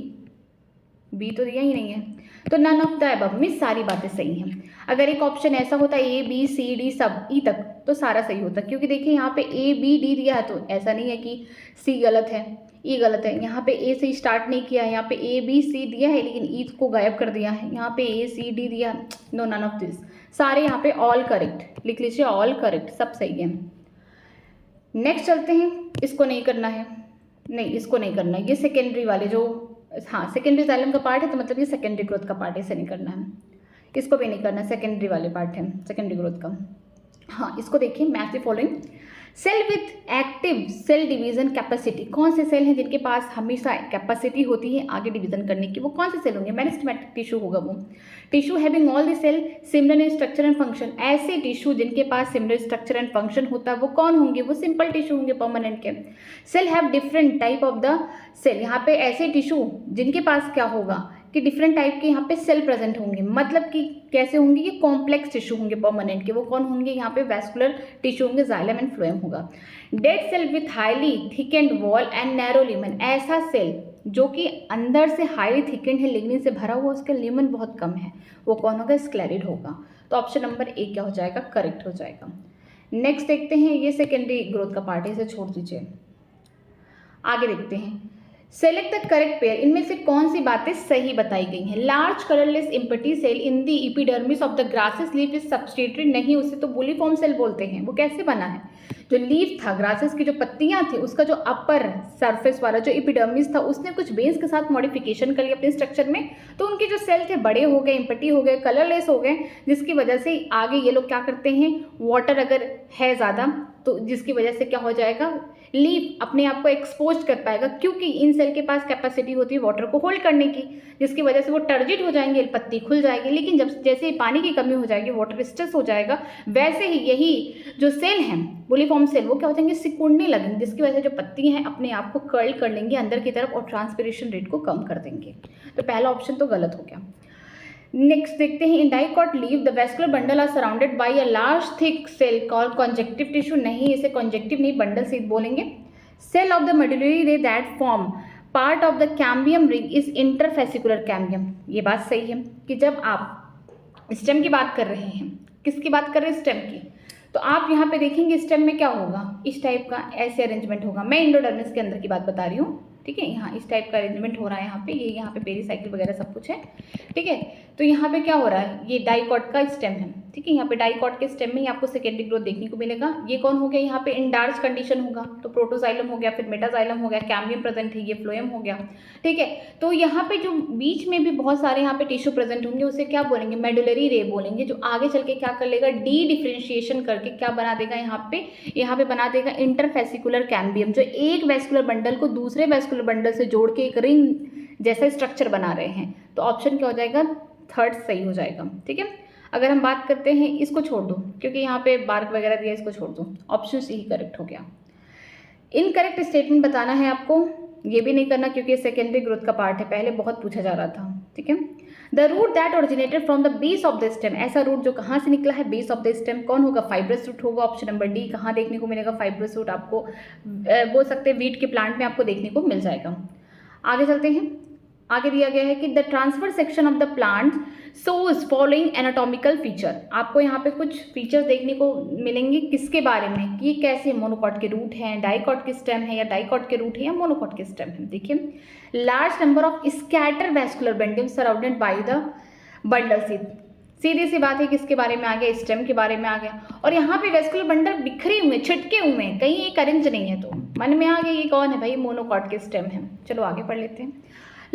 बी तो दिया ही नहीं है, तो none of the above means सारी बातें सही हैं। अगर एक ऑप्शन ऐसा होता ए बी सी डी सब ई तक तो सारा सही होता, क्योंकि देखिए यहाँ पे ए बी डी दिया है तो ऐसा नहीं है कि सी गलत है ई गलत है। यहाँ पे ए से स्टार्ट नहीं किया है, यहाँ पे ए बी सी दिया है लेकिन ई को गायब कर दिया है। यहाँ पे ए सी डी दिया, नो नन ऑफ दिस, सारे यहाँ पे ऑल करेक्ट लिख लीजिए, ऑल करेक्ट सब सही है। नेक्स्ट चलते हैं, इसको नहीं करना है, नहीं इसको नहीं करना है, ये सेकेंडरी वाले जो, हाँ सेकेंडरी जाइलम का पार्ट है तो मतलब ये सेकेंडरी ग्रोथ का पार्ट है, इसे नहीं करना है, इसको भी नहीं करना, सेकेंडरी वाले पार्ट है सेकेंडरी ग्रोथ का। हाँ इसको देखिए, match the following cell with active cell division capacity, कौन से सेल हैं जिनके पास हमेशा कैपेसिटी होती है आगे डिवीजन करने की, वो कौन से सेल होंगे, मेरिस्टेमेटिक टिश्यू होगा वो। Tissue having all the cell similar in structure and function, ऐसे टिश्यू जिनके पास सिमिलर स्ट्रक्चर एंड फंक्शन होता है वो कौन होंगे, वो सिंपल टिश्यू होंगे परमानेंट के। Cell have different type of the cell, यहाँ पे ऐसे टिश्यू जिनके पास क्या होगा कि डिफरेंट टाइप के यहाँ पे सेल प्रेजेंट होंगे, मतलब कि कैसे होंगे, ये कॉम्प्लेक्स टिश्यू होंगे परमानेंट के, वो कौन होंगे, यहाँ पे वैस्कुलर टिश्यू होंगे, जाइलम एंड फ्लोएम होगा। Dead cell with highly thickened wall and narrow lumen, ऐसा सेल जो कि अंदर से हाईली थिकेंड है, लिग्निन से भरा हुआ, उसका लिमन बहुत कम है, वो कौन होगा, स्क्लेरिड होगा। तो ऑप्शन नंबर ए क्या हो जाएगा, करेक्ट हो जाएगा। नेक्स्ट देखते हैं, ये सेकेंडरी ग्रोथ का पार्ट है, इसे छोड़ दीजिए, आगे देखते हैं। सेलेक्ट द करेक्ट पेयर, इनमें से कौन सी बातें सही बताई गई हैं। Large colourless empty cell in the epidermis of the grasses leaf is subsidiary, नहीं उसे तो बुलिफॉर्म सेल बोलते हैं। वो कैसे बना है, जो लीफ था ग्रासेस की जो पत्तियां थी उसका जो अपर सरफेस वाला जो एपिडर्मिस था उसने कुछ बेस के साथ मॉडिफिकेशन कर लिया अपने स्ट्रक्चर में, तो उनके जो सेल थे बड़े हो गए, इम्पटी हो गए, कलरलेस हो गए, जिसकी वजह से आगे ये लोग क्या करते हैं, वाटर अगर है ज़्यादा तो जिसकी वजह से क्या हो जाएगा, लीफ अपने आप को एक्सपोज कर पाएगा, क्योंकि इन सेल के पास कैपेसिटी होती है वाटर को होल्ड करने की, जिसकी वजह से वो टर्जिट हो जाएंगे, पत्ती खुल जाएगी। लेकिन जब जैसे पानी की कमी हो जाएगी, वाटर स्ट्रेस हो जाएगा, वैसे ही यही जो सेल हैं बुलिफॉर्म सेल वो क्या हो जाएंगे, सिकुड़ने लगेंगे, जिसकी वजह से जो पत्ती हैं अपने आप को कर्ल कर लेंगे अंदर की तरफ और ट्रांसपिरेशन रेट को कम कर देंगे। तो पहला ऑप्शन तो गलत हो गया। नेक्स्ट देखते हैं, in dicot leaf the vascular bundle are surrounded by a large thick cell called conjunctive tissue, नहीं इसे कॉन्जेक्टिव नहीं बंडल से बोलेंगे। Cell of the medullary ray that form part of the cambium ring is interfascicular cambium, ये बात सही है कि जब आप स्टेम की बात कर रहे हैं, किसकी बात कर रहे हैं, स्टेम की, तो आप यहाँ पे देखेंगे स्टेम में क्या होगा, इस टाइप का ऐसे अरेंजमेंट होगा। मैं इंडोडर्मिस के अंदर की बात बता रही हूँ, ठीक है, यहाँ इस टाइप का अरेंजमेंट हो रहा है, यहाँ पे ये यहाँ पे पेरीसाइकिल वगैरह सब कुछ है, ठीक है। तो यहाँ पे क्या हो रहा है, ये डाइकॉट का स्टेम है, ठीक है, यहाँ पे डाइकॉट के स्टेम में ही आपको सेकेंडरी ग्रोथ देखने को मिलेगा। ये कौन हो गया, यहाँ पे इंडार्च कंडीशन होगा तो प्रोटोजाइलम हो गया, फिर मेटाजाइलम हो गया, कैम्बियम प्रेजेंट है, ये फ्लोएम हो गया, ठीक है। तो यहाँ पे जो बीच में भी बहुत सारे यहाँ पे टिश्यू प्रेजेंट होंगे उसे क्या बोलेंगे, मेडुलरी रे बोलेंगे, जो आगे चल के क्या कर लेगा, डी डिफ्रेंशिएशन करके क्या बना देगा, यहाँ पे बना देगा इंटरफेसिकुलर कैम्बियम, जो एक वैस्कुलर बंडल को दूसरे वैस्कुलर बंडल से जोड़ के एक रिंग जैसा स्ट्रक्चर बना रहे हैं। तो ऑप्शन क्या हो जाएगा, थर्ड सही हो जाएगा, ठीक है। अगर हम बात करते हैं, इसको छोड़ दो क्योंकि यहाँ पे बार्क वगैरह दिया, इसको छोड़ दो, ऑप्शन सी ही करेक्ट हो गया। इनकरेक्ट स्टेटमेंट बताना है आपको, ये भी नहीं करना क्योंकि सेकेंडरी ग्रोथ का पार्ट है, पहले बहुत पूछा जा रहा था, ठीक है। The root that originated from the base of the stem, ऐसा रूट जो कहाँ से निकला है, बेस ऑफ द स्टेम, कौन होगा, फाइब्रस रूट होगा। ऑप्शन नंबर डी, कहाँ देखने को मिलेगा फाइब्रस रूट, आपको बोल सकते हैं वीट के प्लांट में आपको देखने को मिल जाएगा। आगे चलते हैं, आगे दिया गया है कि the transfer section of the plant shows following anatomical feature, आपको यहाँ पे कुछ फीचर्स देखने को मिलेंगे, किसके बारे में, कि कैसे मोनोकॉट के रूट हैं, डाइकॉट के स्टेम है, या डाइकॉट के रूट है, या मोनोकॉट के स्टेम है। देखिए, large number of scatter vascular bundle surrounded by the bundle sheath, सीधी सी बात है किसके बारे में आ गया, स्टेम के बारे में आ गया। और यहाँ पे वैस्कुलर बंडल बिखरे हुए, छिटके हुए हैं, कहीं एक अरेंज नहीं है, तो मन में आ गया ये कौन है भाई, मोनोकॉट के स्टेम है। चलो आगे पढ़ लेते हैं।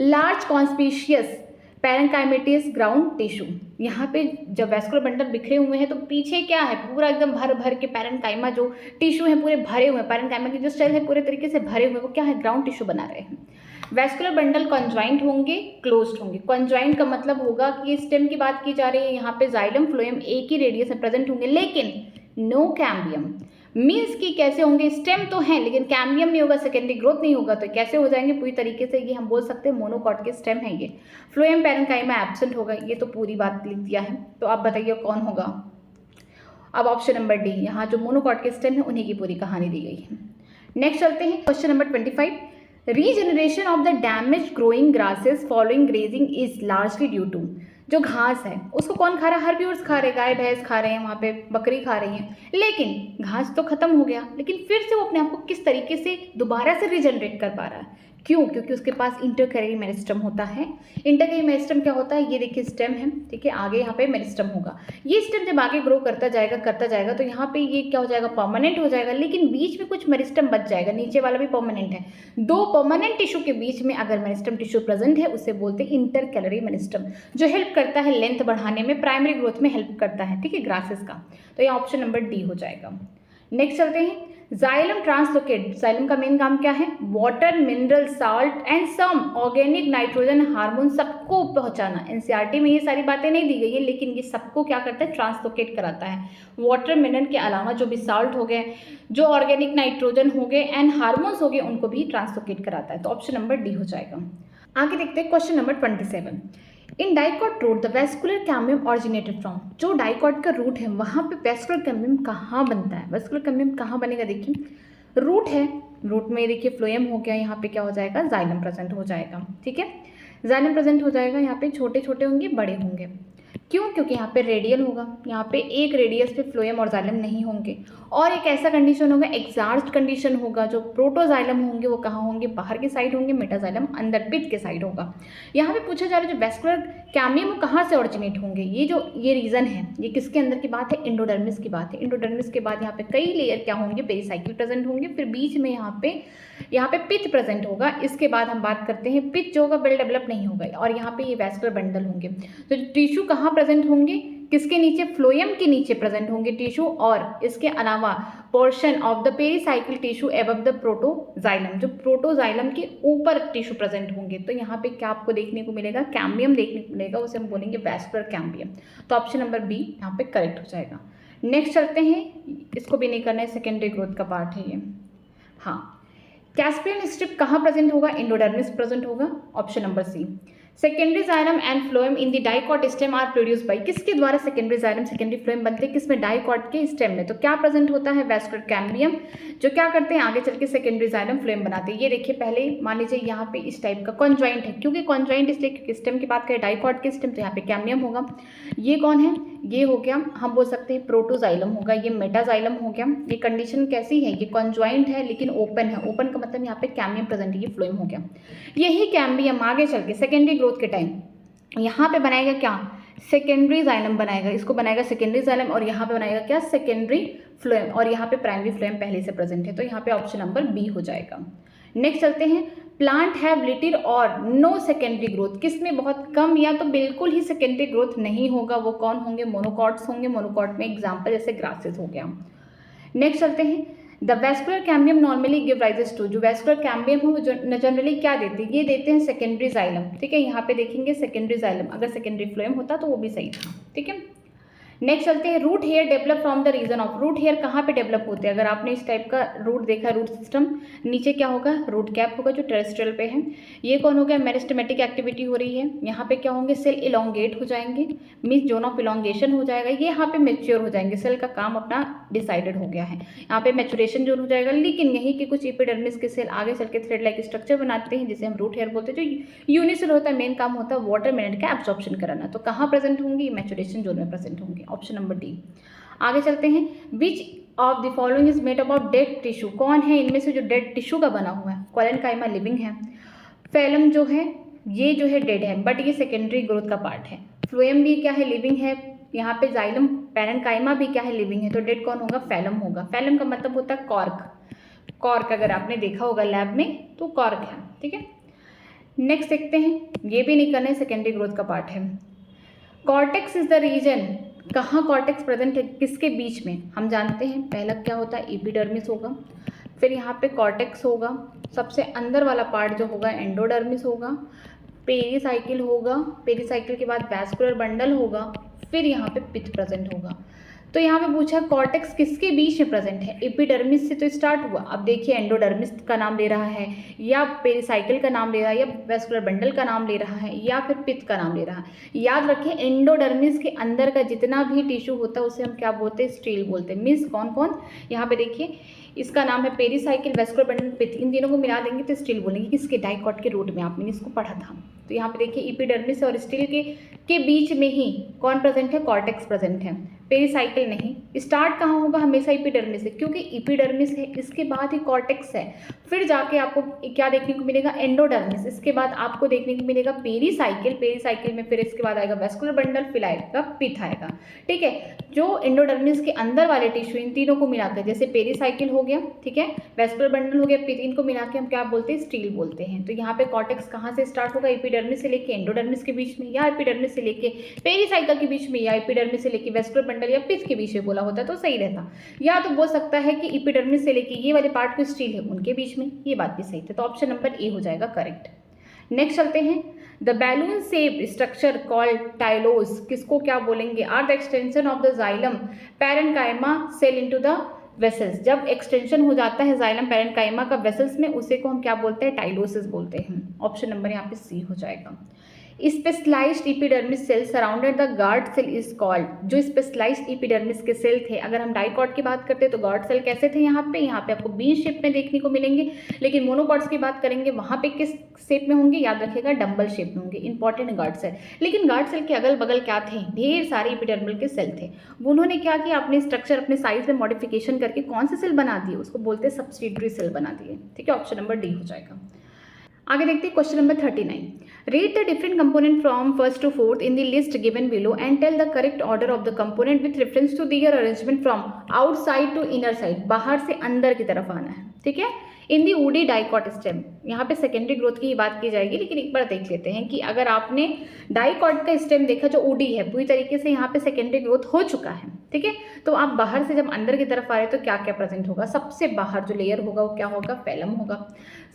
लार्ज कॉन्स्पिशियस पैरेंकाइमेटिस ग्राउंड टिश्यू, यहाँ पे जब वैस्कुलर बंडल बिखरे हुए हैं तो पीछे क्या है, पूरा एकदम भर भर के पैरेंकाइमा जो टिश्यू है पूरे भरे हुए हैं, पैरेंकाइमा की जो सेल है पूरे तरीके से भरे हुए, वो क्या है, ग्राउंड टिश्यू बना रहे हैं। वैस्कुलर बंडल कॉन्जॉइंट होंगे, क्लोज्ड होंगे। कॉन्जॉइंट का मतलब होगा कि स्टेम की बात की जा रही है, यहाँ पे जाइलम फ्लोएम एक ही रेडियस में प्रेजेंट होंगे, लेकिन नो कैम्बियम, मीन्स कि कैसे होंगे, स्टेम तो है लेकिन कैम्बियम नहीं होगा, सेकेंडरी ग्रोथ नहीं होगा, तो कैसे हो जाएंगे, पूरी तरीके से ये हम बोल सकते हैं मोनोकॉट के स्टेम है ये। फ्लोएम पैरेंकाइमा एब्सेंट होगा, ये तो पूरी बात लिख दिया है, तो आप बताइए कौन होगा। अब ऑप्शन नंबर डी, यहाँ जो मोनोकॉट के स्टेम है उन्हीं की पूरी कहानी दी गई है। नेक्स्ट चलते हैं question number 25। Regeneration of the damage growing grasses following grazing is largely due to, जो घास है उसको कौन खा रहा है, हर्बिवोर्स खा रहे, गाय भैंस खा रहे हैं, वहाँ पे बकरी खा रही है, लेकिन घास तो खत्म हो गया, लेकिन फिर से वो अपने आप को किस तरीके से दोबारा से रीजनरेट कर पा रहा है, क्यों? क्योंकि उसके पास इंटरकैरी मेरिस्टम होता है। इंटरकैरी मेरिस्टम क्या होता है, ये देखिए स्टेम है, ठीक है, आगे यहाँ पे मेरिस्टम होगा। ये स्टेम जब आगे ग्रो करता जाएगा तो यहाँ पे ये क्या हो जाएगा, परमानेंट हो जाएगा, लेकिन बीच में कुछ मेरिस्टम बच जाएगा, नीचे वाला भी परमानेंट है। दो परमानेंट टिश्यू के बीच में अगर मेरिस्टम टिश्यू प्रेजेंट है उसे बोलते हैं इंटरकैलरी मेरिस्टम, जो हेल्प करता है लेंथ बढ़ाने में, प्राइमरी ग्रोथ में हेल्प करता है, ठीक है, ग्रासेस का। तो ये ऑप्शन नंबर डी हो जाएगा। नेक्स्ट चलते हैं, जाइलम ट्रांसलोकेट। जाइलम का मेन काम क्या है, water, mineral, salt and some organic nitrogen hormone सबको पहुंचाना। एनसीईआरटी में ये सारी बातें नहीं दी गई है, लेकिन ये सबको क्या करता है, ट्रांसलोकेट कराता है। वाटर, मिनरल के अलावा जो भी साल्ट हो गए, जो ऑर्गेनिक नाइट्रोजन हो गए एंड हार्मोन्स हो गए, उनको भी ट्रांसलोकेट कराता है। तो ऑप्शन नंबर डी हो जाएगा। आगे देखते हैं question number 27। In dicot root the vascular cambium originated from, जो डाइकॉट का रूट है वहाँ पे वेस्कुलर कैम्बियम कहाँ बनता है, वेस्कुलर कैम्बियम कहाँ बनेगा, देखिए रूट है, रूट में देखिए फ्लोएम हो गया, यहाँ पे क्या हो जाएगा, जाइलम प्रेजेंट हो जाएगा, ठीक है, जाइलम प्रेजेंट हो जाएगा, यहाँ पे छोटे छोटे होंगे, बड़े होंगे, क्यों? क्योंकि यहाँ पे रेडियल होगा, यहाँ पे एक रेडियस पे फ्लोएम और जाइलम नहीं होंगे, और एक ऐसा कंडीशन होगा, एक्सार्ज्ड कंडीशन होगा, जो प्रोटोजाइलम होंगे वो कहाँ होंगे, बाहर के साइड होंगे, मेटाजाइलम अंदर पित्त के साइड होगा। यहाँ पे पूछा जा रहा है जो वेस्कुलर कैम्बियम वो कहाँ से ओरिजिनेट होंगे, ये रीजन है, ये किसके अंदर की बात है, एंडोडर्मिस की बात है। एंडोडर्मिस के बाद यहाँ पे कई लेयर क्या होंगे, पेरिसाइकिल प्रेजेंट होंगे, फिर बीच में यहाँ पे पित्त प्रेजेंट होगा। इसके बाद हम बात करते हैं पित्त जो होगा वेल डेवलप नहीं होगा, और यहाँ पे ये वेस्कुलर बंडल होंगे। तो टिश्यू कहाँ प्रेजेंट होंगे, किसके नीचे, फ्लोएम के नीचे प्रेजेंट होंगे टिश्यू, और इसके अलावा portion of the pericycle tissue above the protoxylem, जो प्रोटोजाइलम के ऊपर टिश्यू प्रेजेंट होंगे। तो यहाँ पे क्या आपको देखने को मिलेगा, कैम्बियम देखने को मिलेगा, उसे हम बोलेंगे वेस्कुलर कैम्बियम। तो ऑप्शन नंबर बी यहाँ पे करेक्ट हो जाएगा। नेक्स्ट चलते हैं, इसको भी नहीं करना है, सेकेंडरी ग्रोथ का पार्ट है ये। हाँ, कैस्पियन स्ट्रिप कहाँ प्रेजेंट होगा, एंडोडर्मिस प्रेजेंट होगा, option number C. Secondary xylem and phloem in the dicot stem are produced by, किसके द्वारा सेकेंडरी जाइलम सेकेंडरी फ्लोएम बनते हैं, किसमें, डाइकॉट के स्टेम में। तो क्या प्रेजेंट होता है, वेस्कुलर कैम्बियम, जो क्या करते हैं आगे चल के सेकेंडरी जाइलम फ्लोएम बनाते हैं। ये देखिए पहले मान लीजिए यहाँ पे इस टाइप का कॉन्जॉइंट है, क्योंकि कॉन्जॉइंट इसलिए क्योंकि स्टेम की बात करें, डाइकॉट के स्टेम, तो यहाँ पे कैम्बियम होगा। ये कौन है, ये हो गया, हम बोल सकते हैं प्रोटोजाइलम होगा, ये मेटाजाइलम हो गया। ये कंडीशन कैसी है, ये कॉन्जॉइंट है लेकिन ओपन है, ओपन का मतलब यहाँ पे कैम्बियम प्रेजेंट है, ये फ्लोएम हो गया। यही कैम्बियम आगे चल के सेकेंडरी ग्रोथ के टाइम यहाँ पे बनाएगा क्या, सेकेंडरी जाइलम बनाएगा, इसको बनाएगा सेकेंडरी जाइलम, और यहाँ पे बनाएगा क्या, सेकेंडरी फ्लोएम, और यहाँ पे प्राइमरी फ्लोएम पहले से प्रेजेंट है। तो यहाँ पे ऑप्शन नंबर बी हो जाएगा। नेक्स्ट चलते हैं, प्लांट हैव लिटिल और नो सेकेंडरी ग्रोथ, किसमें बहुत कम या तो बिल्कुल ही सेकेंडरी ग्रोथ नहीं होगा, वो कौन होंगे, मोनोकॉट्स होंगे। मोनोकॉट में एग्जाम्पल जैसे ग्रासेस हो गया। नेक्स्ट चलते हैं, the vascular cambium normally give rises to, जो वेस्कुलर कैम्बियम है वो जनरली क्या देते हैं, ये देते हैं सेकेंडरी जाइलम, ठीक है, यहाँ पे देखेंगे सेकेंडरी जाइलम, अगर सेकेंडरी फ्लोएम होता तो वो भी सही था, ठीक है। नेक्स्ट चलते हैं, root hair develop from the region of, root hair कहाँ पे डेवलप होते हैं, अगर आपने इस टाइप का रूट देखा, रूट सिस्टम, नीचे क्या होगा, रूट कैप होगा जो टेरेस्ट्रियल पे है। ये कौन हो गया, मेरिस्टेमेटिक एक्टिविटी हो रही है, यहाँ पे क्या होंगे, सेल इलोंगेट हो जाएंगे, मीन्स जोन ऑफ इलोंगेशन हो जाएगा, ये यहाँ पे मेच्योर हो जाएंगे, सेल का काम अपना डिसाइडेड हो गया है, यहाँ पे मैचुरेशन जोन हो जाएगा। लेकिन यहीं के कुछ एपिडर्मिस के सेल आगे चल के थ्रेड लाइक स्ट्रक्चर बनाते हैं, जिसे हम रूट हेयर बोलते हैं, जो यूनिसेल होता है, मेन काम होता है वाटर मिनरल का एब्जॉर्प्शन कराना। तो कहाँ प्रेजेंट होंगी, मैचुरेशन जोन में प्रेजेंट होंगे, ऑप्शन नंबर डी। आगे चलते हैं, which of the following is made up of dead tissue, कौन है इनमें से जो डेड टिश्यू का बना हुआ है, कोलेनकाइमा लिविंग है, फेलम जो है ये जो है डेड है, बट ये सेकेंडरी ग्रोथ का पार्ट है, फ्लोएम भी क्या है, लिविंग है, यहाँ पे जाइलम पैरेन्काइमा भी क्या है, लिविंग है, तो डेड कौन होगा, फेलम होगा। फेलम का मतलब होता है कॉर्क, कॉर्क अगर आपने देखा होगा लैब में तो कॉर्क है, ठीक है। नेक्स्ट देखते हैं, ये भी नहीं करना है, सेकेंडरी ग्रोथ का पार्ट है। कॉर्टेक्स इज द रीजन, कहाँ कॉर्टेक्स प्रेजेंट है, किसके बीच में, हम जानते हैं पहला क्या होता है, एपिडर्मिस होगा, फिर यहाँ पे कॉर्टेक्स होगा, सबसे अंदर वाला पार्ट जो होगा एंडोडर्मिस होगा, पेरिसाइकिल होगा, पेरिसाइकिल के बाद वैस्कुलर बंडल होगा, फिर यहाँ पे पित्त प्रेजेंट होगा। तो यहाँ पे पूछा कॉर्टेक्स किसके बीच में प्रेजेंट है, एपिडर्मिस से तो स्टार्ट हुआ, अब देखिए एंडोडर्मिस का नाम ले रहा है या पेरिसाइकिल का नाम ले रहा है या वेस्कुलर बंडल का नाम ले रहा है या फिर पित्त का नाम ले रहा है। याद रखें एंडोडर्मिस के अंदर का जितना भी टिश्यू होता है उसे हम क्या बोलते हैं, स्टील बोलते हैं। मीन्स कौन कौन, यहाँ पे देखिए इसका नाम है पेरिसाइकिल, वेस्कुलर बंडल, पित्त, इन तीनों को मिला देंगे तो स्टील बोलेंगे, किसके, डाइकॉट के रूट में, आपने इसको पढ़ा था। तो यहाँ पे देखिए एपिडर्मिस और स्टील के बीच में ही कौन प्रेजेंट है, कॉर्टेक्स प्रेजेंट है, पेरिसाइकिल नहीं। स्टार्ट कहाँ होगा, हमेशा एपिडर्मिस से, क्योंकि एपिडर्मिस है, इसके बाद ही कॉर्टेक्स है, फिर जाके आपको क्या देखने को मिलेगा, एंडोडर्मिस, इसके बाद आपको देखने को मिलेगा पेरिसाइकिल, पेरिसाइकिल में फिर इसके बाद आएगा वेस्कुलर बंडल, फिर आएगा पित्त आएगा। ठीक है, जो एंडोडर्मिस के अंदर वाले टिश्यू इन तीनों को मिलाकर, जैसे पेरिसाइकिल हो गया, ठीक है, वेस्कुलर बंडल हो गया, पित्त, इनको मिला के हम क्या बोलते हैं, स्टील बोलते हैं। तो यहाँ पे कॉर्टेक्स कहाँ से स्टार्ट होगा, एपिडर्मिस से लेके एंडोडर्मिस के बीच में, या एपिडर्मिस से लेके पेरिसाइकिल के बीच में, या एपिडर्मिस से लेके वेस्कुलर बंडल या पित्त के बीच में बोला होता तो सही रहता। या तो बोल सकता है कि एपिडर्मिस से लेके ये वाले पार्ट को स्टील है उनके बीच में, ये बात भी सही थी। तो ऑप्शन नंबर ए हो जाएगा करेक्ट। नेक्स्ट चलते हैं, the balloon shaped structure called tylose किसको क्या बोलेंगे, are the extension of the xylem parenchyma cell into the vessels. जब एक्सटेंशन हो जाता है जाइलम पैरेन्काइमा का वेसल्स में, उसे को हम क्या बोलते हैं, टाइलोसिस बोलते हैं। ऑप्शन नंबर यहाँ पे सी हो जाएगा। Specialised epidermis cell surrounded the guard cell is called, जो स्पेशलाइज्ड एपिडर्मिस के सेल थे, अगर हम डाइकॉट की बात करते हैं तो गार्ड सेल कैसे थे, यहाँ पे आपको बीन शेप में देखने को मिलेंगे, लेकिन मोनोकॉट्स की बात करेंगे वहाँ पे किस शेप में होंगे, याद रखिएगा डम्बल शेप में होंगे, इंपॉर्टेंट गार्ड सेल। लेकिन गार्ड सेल के अगल बगल क्या थे, ढेर सारे एपिडर्मल के सेल थे, उन्होंने क्या किया, अपने स्ट्रक्चर अपने साइज में मॉडिफिकेशन करके कौन से सेल बना दिए, उसको बोलते हैं सब्सिडियरी सेल बना दिए। ठीक है, ऑप्शन नंबर डी हो जाएगा। आगे देखते हैं question number 39, read the different component from first to fourth in the list given below and tell the correct order of the component with reference to their arrangement from outside to inner side, बाहर से अंदर की तरफ आना है। ठीक है, in the woody dicot stem, यहाँ पे सेकेंडरी ग्रोथ की ही बात की जाएगी, लेकिन एक बार देख लेते हैं कि अगर आपने डाइकॉट का स्टेम देखा जो वुडी है, पूरी तरीके से यहाँ पे सेकेंडरी ग्रोथ हो चुका है। ठीक है, तो आप बाहर से जब अंदर की तरफ आ रहे हैं तो क्या क्या प्रेजेंट होगा, सबसे बाहर जो लेयर होगा वो क्या होगा, फैलम होगा।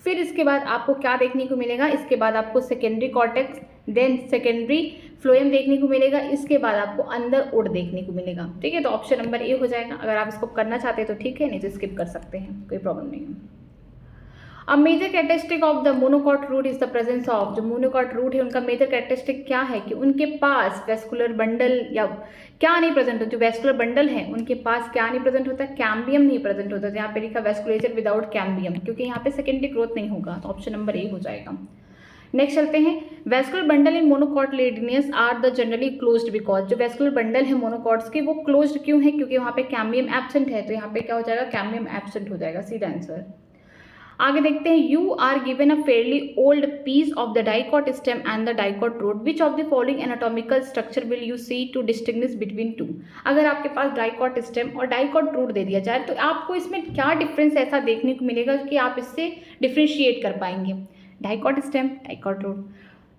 फिर इसके बाद आपको क्या देखने को मिलेगा, इसके बाद आपको secondary cortex, then secondary phloem देखने को मिलेगा, इसके बाद आपको अंदर ओड देखने को मिलेगा। ठीक है, तो ऑप्शन नंबर ए हो जाएगा। अगर आप इसको करना चाहते हैं तो ठीक है, नहीं तो स्किप कर सकते हैं, कोई प्रॉब्लम नहीं है। अब major characteristic of the monocot root is the presence of, जो मोनोकॉट रूट है उनका मेजर कैरेक्टरिस्टिक क्या है कि उनके पास वेस्कुलर बंडल या क्या नहीं प्रेजेंट होता, जो वेस्कुलर बंडल है उनके पास क्या नहीं प्रेजेंट होता, कैम्बियम नहीं प्रेजेंट होता। यहाँ पे लिखा वेस्कुलेचर विदाउट कैम्बियम, क्योंकि यहाँ पे सेकेंडरी ग्रोथ नहीं होगा, तो ऑप्शन नंबर ए हो जाएगा। नेक्स्ट चलते हैं, vascular bundle in monocotyledons are the generally closed because, जो वेस्कुलर बंडल है मोनोकॉट्स के वो क्लोज्ड क्यों है, क्योंकि वहाँ पे कैम्बियम एब्सेंट है, तो यहाँ पे क्या हो जाएगा, कैम्बियम एब्सेंट हो जाएगा, सीधा आंसर। आगे देखते हैं, you are given a fairly old piece of the dicot stem and the dicot root, which of the following anatomical structure will you see to distinguish between two. अगर आपके पास dicot stem और dicot root दे दिया जाए तो आपको इसमें क्या डिफरेंस ऐसा देखने को मिलेगा कि आप इससे डिफ्रेंशिएट कर पाएंगे। Dicot stem, dicot root.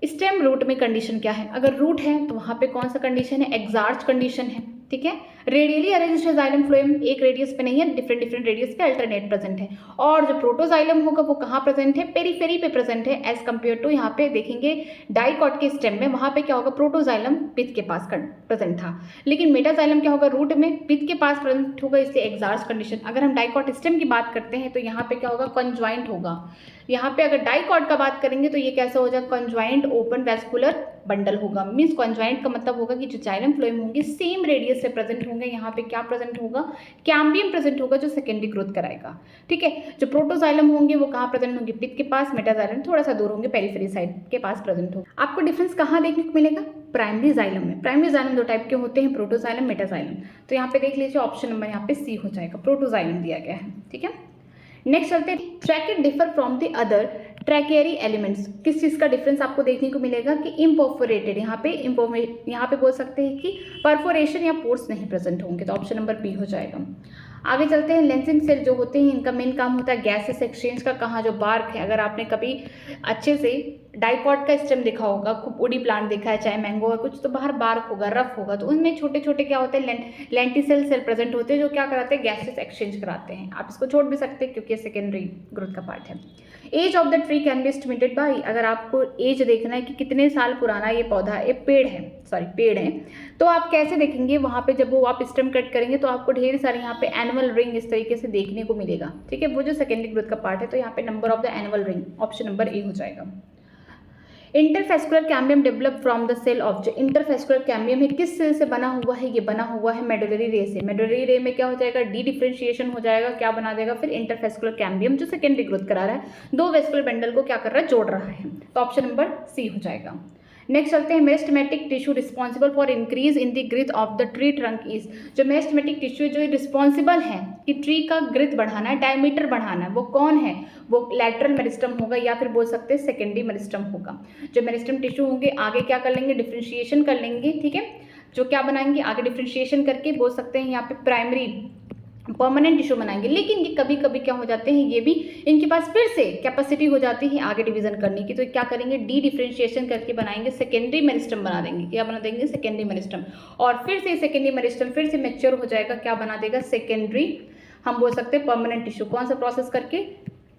Stem root में कंडीशन क्या है, अगर रूट है तो वहाँ पे कौन सा कंडीशन है, एक्सार्च कंडीशन है। ठीक है, रेडियली अरेंज्ड है जाइलम फ्लोएम, एक रेडियस पे नहीं है, डिफरेंट डिफरेंट रेडियस पे अल्टरनेट प्रेजेंट है। और जो प्रोटोजाइलम होगा वो कहाँ प्रेजेंट है, पेरीफेरी पे प्रेजेंट है, एज कम्पेयर टू यहाँ पे देखेंगे डाइकॉट के स्टेम में, वहाँ पे क्या होगा, प्रोटोजाइलम पित्त के पास प्रेजेंट था, लेकिन मेटाजाइलम क्या होगा, रूट में पित्त के पास प्रेजेंट होगा, इसलिए एक्सार्च कंडीशन। अगर हम डाइकॉट स्टेम की बात करते हैं तो यहाँ पे क्या होगा, कंज्वाइंट होगा। यहाँ पे अगर डाइकॉट का बात करेंगे तो ये कैसा हो जाएगा, कंज्वाइंट ओपन वेस्कुलर बंडल होगा। मीन्स कंज्वाइंट का मतलब होगा कि जो जाइलम फ्लोएम होंगे सेम रेडियस से प्रेजेंट होंगे, यहाँ पे क्या प्रेजेंट होगा, कैम्बियम प्रेजेंट होगा जो सेकेंडरी ग्रोथ कराएगा। ठीक है, जो प्रोटोजाइलम होंगे वो कहाँ प्रेजेंट होंगे, पित्त के पास, मेटाजाइलम थोड़ा सा दूर होंगे, पेरिफेरी साइड के पास प्रेजेंट होगा। आपको डिफरेंस कहाँ देखने को मिलेगा, प्राइमरी जाइलम में। प्राइमरी जाइलम दो टाइप के होते हैं, प्रोटोजाइलम, मेटाजाइलम। तो यहाँ पे देख लीजिए ऑप्शन नंबर यहाँ पे सी हो जाएगा, प्रोटोजाइलम दिया गया है। ठीक है, नेक्स्ट चलते हैं, tracheid differ from the other tracheary elements. किस चीज़ का डिफरेंस आपको देखने को मिलेगा कि इम्पोफोरेटेड, यहाँ पे बोल सकते हैं कि परफोरेशन या पोर्स नहीं प्रेजेंट होंगे, तो ऑप्शन नंबर बी हो जाएगा। आगे चलते हैं, लेंसिंग सेल जो होते हैं इनका मेन काम होता है गैसेस एक्सचेंज का। कहाँ जो बार्क है, अगर आपने कभी अच्छे से डाइकॉट का स्टेम देखा होगा, खूब उड़ी प्लांट देखा है, चाहे मैंगो है कुछ, तो बाहर बार्क होगा, रफ होगा, तो उनमें छोटे छोटे क्या होते हैं लेंटिसेल सेल प्रेजेंट होते हैं जो क्या कराते हैं, गैसेस एक्सचेंज कराते हैं। आप इसको छोड़ भी सकते हैं क्योंकि ये सेकेंडरी ग्रोथ का पार्ट है। Age of the tree can be estimated by, अगर आपको एज देखना है कि कितने साल पुराना ये पौधा, ये पेड़ है, तो आप कैसे देखेंगे, वहाँ पे जब वो आप स्टेम कट करेंगे तो आपको ढेर सारे यहाँ पे एनुअल रिंग इस तरीके से देखने को मिलेगा। ठीक है, वो जो सेकेंडरी ग्रोथ का पार्ट है, तो यहाँ पे number of the annual ring option number A हो जाएगा। Interfascicular cambium develop from the cell of, जो इंटरफेस्कुलर कैम्बियम है किस सेल से बना हुआ है, ये बना हुआ है मेडुलरी रे से। मेडुलरी रे में क्या हो जाएगा, डी डिफरेंशिएशन हो जाएगा, क्या बना देगा फिर इंटरफेस्कुलर कैम्बियम, जो सेकेंडरी ग्रोथ करा रहा है, दो वेस्कुलर बंडल को क्या कर रहा है, जोड़ रहा है, तो ऑप्शन नंबर सी हो जाएगा। नेक्स्ट चलते हैं, meristematic tissue responsible for increase in the growth of the tree trunk is, जो मेरिस्टेमेटिक टिश्यू जो रिस्पॉन्सिबल है कि ट्री का ग्रोथ बढ़ाना है, डायमीटर बढ़ाना है, वो कौन है, वो लैटरल मेरिस्टम होगा या फिर बोल सकते हैं सेकेंडरी मेरिस्टम होगा। जो मेरिस्टम टिश्यू होंगे आगे क्या कर लेंगे, डिफ्रेंशिएशन कर लेंगे। ठीक है, जो क्या बनाएंगे आगे डिफ्रेंशिएशन करके बोल सकते हैं यहाँ पे प्राइमरी परमानेंट टिश्यू बनाएंगे। लेकिन ये कभी कभी क्या हो जाते हैं, ये भी इनके पास फिर से कैपेसिटी हो जाती है आगे डिवीजन करने की, तो क्या करेंगे, डी डिफरेंशिएशन करके बनाएंगे, सेकेंडरी मेरिस्टम बना देंगे। क्या बना देंगे, सेकेंडरी मेरिस्टम, और फिर से सेकेंडरी मेरिस्टम फिर से मैच्योर हो जाएगा, क्या बना देगा, सेकेंडरी, हम बोल सकते हैं परमानेंट टिश्यू। कौन सा प्रोसेस करके,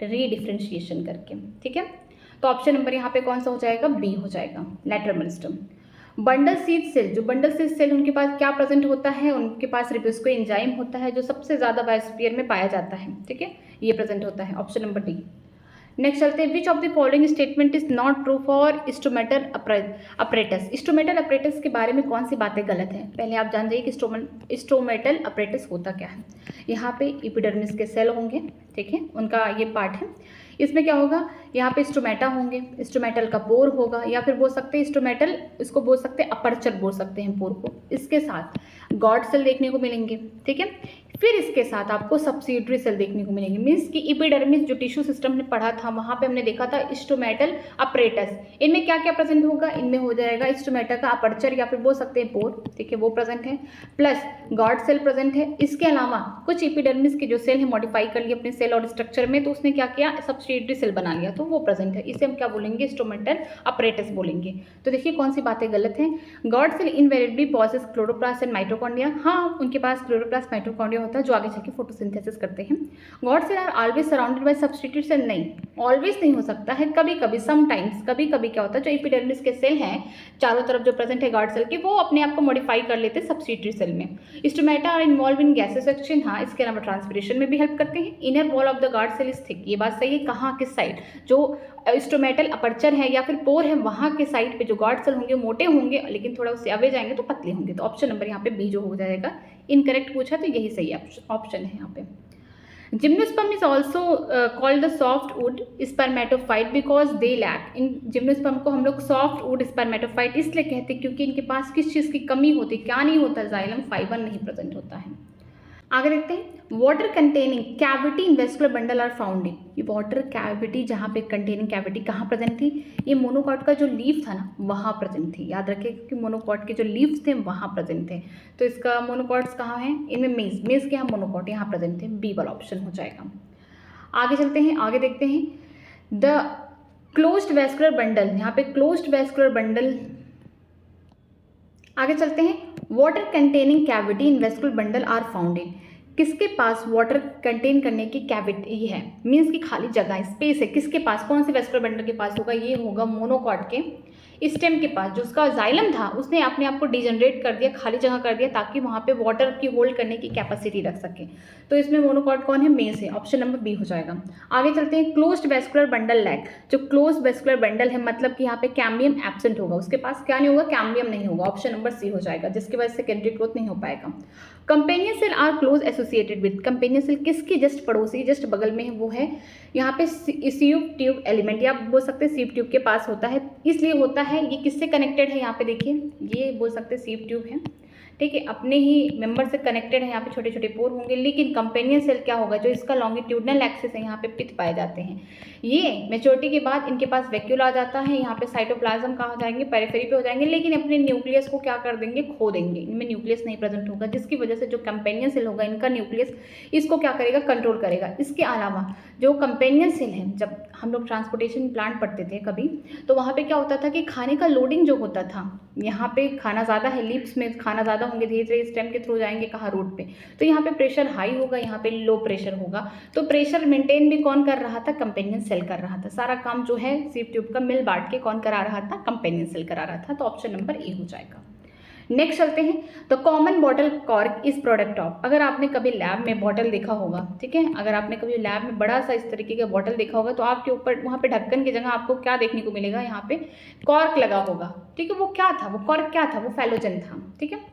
री डिफरेंशिएशन करके। ठीक है, तो ऑप्शन नंबर यहाँ पे कौन सा हो जाएगा, बी हो जाएगा, lateral meristem. Bundle sheath cell, जो बंडल सीड सेल उनके पास क्या प्रेजेंट होता है, उनके पास रिब्यूस्को एंजाइम होता है जो सबसे ज़्यादा बायोस्फीयर में पाया जाता है। ठीक है, ये प्रेजेंट होता है, ऑप्शन नंबर डी। नेक्स्ट चलते हैं, which of the following statement is not true for stomatal apparatus. Stomatal apparatus के बारे में कौन सी बातें गलत हैं, पहले आप जान जाइए कि स्टोमेटल अपरेटस होता क्या है। यहाँ पे एपिडर्मिस के सेल होंगे, ठीक है, उनका ये पार्ट है। इसमें क्या होगा, यहाँ पे स्टोमेटा होंगे, स्टोमेटल का पोर होगा, या फिर बोल सकते हैं स्टोमेटल, इसको बोल सकते हैं अपर्चर बोल सकते हैं पोर को। इसके साथ गॉड सेल देखने को मिलेंगे। ठीक है, फिर इसके साथ आपको सब्सिडरी सेल देखने को मिलेंगे। मीन्स कि एपिडर्मिस जो टिश्यू सिस्टम ने पढ़ा था वहाँ पे हमने देखा था स्टोमेटल अपरेटस, इनमें क्या क्या प्रेजेंट होगा, इनमें हो जाएगा स्टोमेटा का अपर्चर या फिर बोल सकते हैं पोर। ठीक है, वो प्रेजेंट है, प्लस गॉड सेल प्रेजेंट है। इसके अलावा कुछ एपिडर्मिस के जो सेल है मॉडिफाई कर लिए अपने सेल और स्ट्रक्चर में, तो उसने क्या किया, सब्सिडरी सेल बना लिया, तो वो प्रेजेंट है। इसे हम क्या बोलेंगे, स्टोमेटल अपरेटस बोलेंगे। तो देखिए कौन सी बातें गलत हैं। Guard cell invariably possess chloroplast and mitochondria, हाँ उनके पास क्लोरोप्लास्ट माइटोकॉन्ड्रिया होता है जो आगे चल के फोटोसिंथेसिस करते हैं। Guard cell are always surrounded by substitute cell, नहीं ऑलवेज नहीं हो सकता है, कभी कभी समटाइम्स, कभी कभी क्या होता है, जो एपिडर्मिस के सेल हैं चारों तरफ जो प्रेजेंट है गॉड सेल के, वो अपने आप को मॉडिफाई कर लेते हैं सब्सिडरी सेल में। Stomata are involve in gases exchange, हाँ इसके अलावा ट्रांसपिरेशन में भी हेल्प करते हैं। Inner wall of the guard cell is thick, ये बात सही है, कहाँ किस साइड, जो स्टोमेटल अपर्चर है या फिर पोर है वहाँ के साइड पे जो गॉड सेल होंगे मोटे होंगे, लेकिन थोड़ा उससे अवे जाएंगे तो पतले होंगे। तो ऑप्शन नंबर यहाँ पे बी जो हो जाएगा, इनकरेक्ट पूछा तो यही सही ऑप्शन है यहाँ पे। Gymnosperm is also called the soft wood spermatophyte because they lack, इन जिम्नोस्पर्म को हम लोग सॉफ्ट वुड स्पर्मेटोफाइट इसलिए कहते हैं क्योंकि इनके पास किस चीज़ की कमी होती है, क्या नहीं होता, जाइलम फाइबर नहीं प्रेजेंट होता है। आगे देखते हैं, water containing cavity in vascular bundle are found in, ये वाटर कैविटी जहाँ पे कंटेनिंग कैविटी कहाँ प्रेजेंट थी, ये मोनोकॉट का जो लीफ था ना वहाँ प्रेजेंट थी। याद रखिए कि मोनोकॉट के जो लीव्स थे वहाँ प्रेजेंट थे, तो इसका मोनोकॉट्स कहाँ हैं, इनमें मेज के यहाँ मोनोकॉट यहाँ प्रेजेंट थे, बी वाला ऑप्शन हो जाएगा। आगे चलते हैं, आगे देखते हैं, द क्लोज्ड वेस्कुलर बंडल, यहाँ पे क्लोज्ड वेस्कुलर बंडल। आगे चलते हैं, water containing cavity in vascular bundle are found in, किसके पास वाटर कंटेन करने की कैविटी है, मीन्स की खाली जगह स्पेस है, किसके पास, कौन से वेस्कुलर बंडल के पास होगा, ये होगा मोनोकॉट के स्टेम के पास। जो उसका जाइलम था उसने अपने आप को डिजनरेट कर दिया, खाली जगह कर दिया ताकि वहाँ पे वाटर की होल्ड करने की कैपेसिटी रख सके, तो इसमें मोनोकॉट कौन है, मेस है, ऑप्शन नंबर बी हो जाएगा। आगे चलते हैं, क्लोज्ड वेस्कुलर बंडल लैक, जो क्लोज वेस्कुलर बंडल है मतलब कि यहाँ पे कैम्बियम एब्सेंट होगा, उसके पास क्या नहीं होगा, कैम्बियम नहीं होगा, ऑप्शन नंबर सी हो जाएगा, जिसकी वजह से सेकेंडरी ग्रोथ नहीं हो पाएगा। Companion cell are close associated with, companion cell किसकी जस्ट पड़ोसी जस्ट बगल में है, वो है यहाँ पे सीव ट्यूब एलिमेंट, या बोल सकते हैं सीव ट्यूब के पास होता है, इसलिए होता है, ये किससे कनेक्टेड है, यहाँ पे देखिए ये बोल सकते हैं सीव ट्यूब है, ठीक है, अपने ही मेंबर से कनेक्टेड है, यहाँ पे छोटे छोटे पोर होंगे। लेकिन कंपेनियन सेल क्या होगा, जो इसका लॉन्गिट्यूडनल एक्सिस है, यहाँ पे पित्त पाए जाते हैं। ये मैच्योरिटी के बाद इनके पास वैक्यूल आ जाता है, यहाँ पे साइटोप्लाज्म कहाँ हो जाएंगे, पेरिफेरी पे हो जाएंगे, लेकिन अपने न्यूक्लियस को क्या कर देंगे, खो देंगे। इनमें न्यूक्लियस नहीं प्रेजेंट होगा, जिसकी वजह से जो कंपेनियन सेल होगा इनका न्यूक्लियस इसको क्या करेगा, कंट्रोल करेगा। इसके अलावा जो कंपेनियन सेल है, जब हम लोग ट्रांसपोर्टेशन प्लांट पढ़ते थे कभी, तो वहाँ पे क्या होता था कि खाने का लोडिंग जो होता था, यहाँ पे खाना ज़्यादा है, लीव्स में खाना ज़्यादा होंगे, धीरे धीरे स्टेम के थ्रू जाएंगे कहाँ, रूट पे, तो यहाँ पे प्रेशर हाई होगा, यहाँ पे लो प्रेशर होगा। तो प्रेशर मेंटेन भी कौन कर रहा था, कंपेनियन सेल कर रहा था। सारा काम जो है सीव ट्यूब का मिल बांट के कौन करा रहा था, कंपेनियन सेल करा रहा था। तो ऑप्शन नंबर ए हो जाएगा। नेक्स्ट चलते हैं, the common bottle cork is product of. अगर आपने कभी लैब में बॉटल देखा होगा, ठीक है, अगर आपने कभी लैब में बड़ा सा इस तरीके का बॉटल देखा होगा, तो आपके ऊपर वहाँ पे ढक्कन की जगह आपको क्या देखने को मिलेगा, यहाँ पे कॉर्क लगा होगा। ठीक है, वो क्या था, वो कॉर्क क्या था, वो फैलोजन था। ठीक है,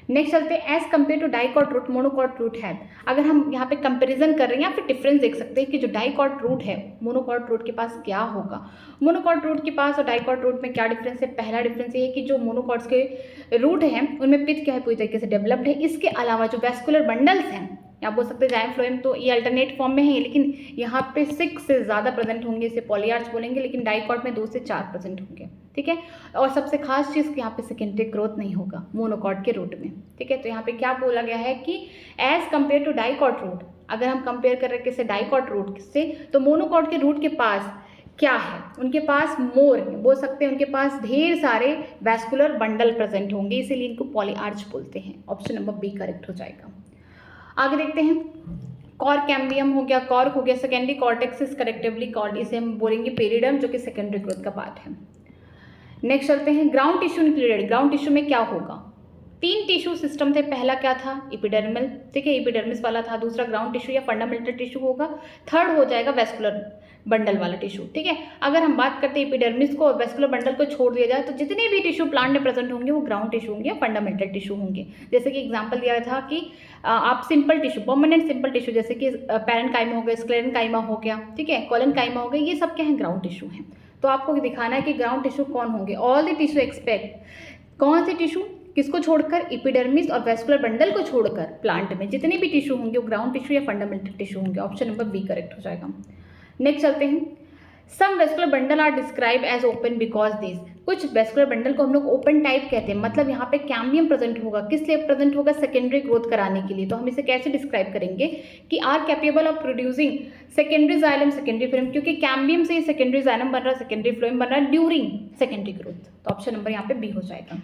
नेक्स्ट चलते हैं, as compare to dicot root monocot root है। अगर हम यहाँ पे कंपैरिजन कर रहे हैं या फिर डिफरेंस देख सकते हैं कि जो डाइकॉट रूट है मोनोकॉट रूट के पास क्या होगा। मोनोकॉट रूट के पास और डाइकॉट रूट में क्या डिफरेंस है, पहला डिफरेंस ये है कि जो मोनोकॉट्स के रूट हैं उनमें पित्त क्या है, पूरी तरीके से डेवलप्ड है। इसके अलावा जो वैस्कुलर बंडल्स हैं, आप बोल सकते हैं जाइम फ्लोएम, तो ये अल्टरनेट फॉर्म में है, लेकिन यहाँ पे 6 से ज़्यादा प्रेजेंट होंगे, इसे पॉलीआर्च बोलेंगे, लेकिन डाइकॉट में 2 से 4 प्रेजेंट होंगे। ठीक है, और सबसे खास चीज़ कि यहाँ पे सेकेंडरी ग्रोथ नहीं होगा मोनोकॉट के रूट में। ठीक है, तो यहाँ पे क्या बोला गया है कि as compare to dicot root, अगर हम कंपेयर कर रहे हैं किससे, डाइकॉट रूट से, तो मोनोकॉट के रूट के पास क्या है, उनके पास मोर बोल सकते हैं, उनके पास ढेर सारे वैस्कुलर बंडल प्रेजेंट होंगे, इसीलिए इनको पॉलीआर्च बोलते हैं। ऑप्शन नंबर बी करेक्ट हो जाएगा। आगे देखते हैं, कॉर्क कैम्बियम हो गया, कॉर्क हो गया, सेकेंडरी कॉर्टेक्स इज करेक्टिवली कॉल्ड, इसे हम बोलेंगे पेरिडम, जो कि सेकेंडरी ग्रोथ का पार्ट है। नेक्स्ट चलते हैं, ground tissue included. Ground tissue में क्या होगा, 3 टिश्यू सिस्टम थे, पहला क्या था, एपिडर्मल, ठीक है, एपिडर्मिस वाला था, दूसरा ग्राउंड टिश्यू या फंडामेंटल टिश्यू होगा, थर्ड हो जाएगा वैस्कुलर बंडल वाला टिश्यू। ठीक है, अगर हम बात करते हैं एपिडर्मिस को और वैस्कुलर बंडल को छोड़ दिया जाए, तो जितने भी टिश्यू प्लांट में प्रेजेंट होंगे वो ग्राउंड टिश्यू होंगे या फंडामेंटल टिश्यू होंगे। जैसे कि एग्जांपल दिया था कि आप simple tissue, permanent simple tissue, जैसे कि पैरेन्काइमा हो गया, स्क्लेरेन्काइमा हो गया, ठीक है, कोलेनकाइमा हो गया, ये सब क्या है, ग्राउंड टिश्यू हैं। तो आपको दिखाना है कि ग्राउंड टिश्यू कौन होंगे, ऑल द टिश्यू एक्सपेक्ट, कौन से टिश्यू, किसको छोड़कर, एपिडर्मिस और वैस्कुलर बंडल को छोड़कर प्लांट में जितने भी टिश्यू होंगे वो ग्राउंड टिश्यू या फंडामेंटल टिश्यू होंगे। ऑप्शन नंबर बी करेक्ट हो जाएगा। नेक्स्ट चलते हैं, some vascular bundle are describe as open because this. कुछ वैस्कुलर बंडल को हम लोग ओपन टाइप कहते हैं, मतलब यहाँ पे कैम्बियम प्रेजेंट होगा, किस लिए प्रेजेंट होगा, सेकेंडरी ग्रोथ कराने के लिए। तो हम इसे कैसे डिस्क्राइब करेंगे कि are capable of producing secondary xylem, secondary phloem, क्योंकि कैम्बियम से सेकेंडरी जाइलम बन रहा है, सेकेंडरी फ्लोएम बन रहा है ड्यूरिंग सेकेंडरी ग्रोथ। तो ऑप्शन नंबर यहाँ पे बी हो जाएगा।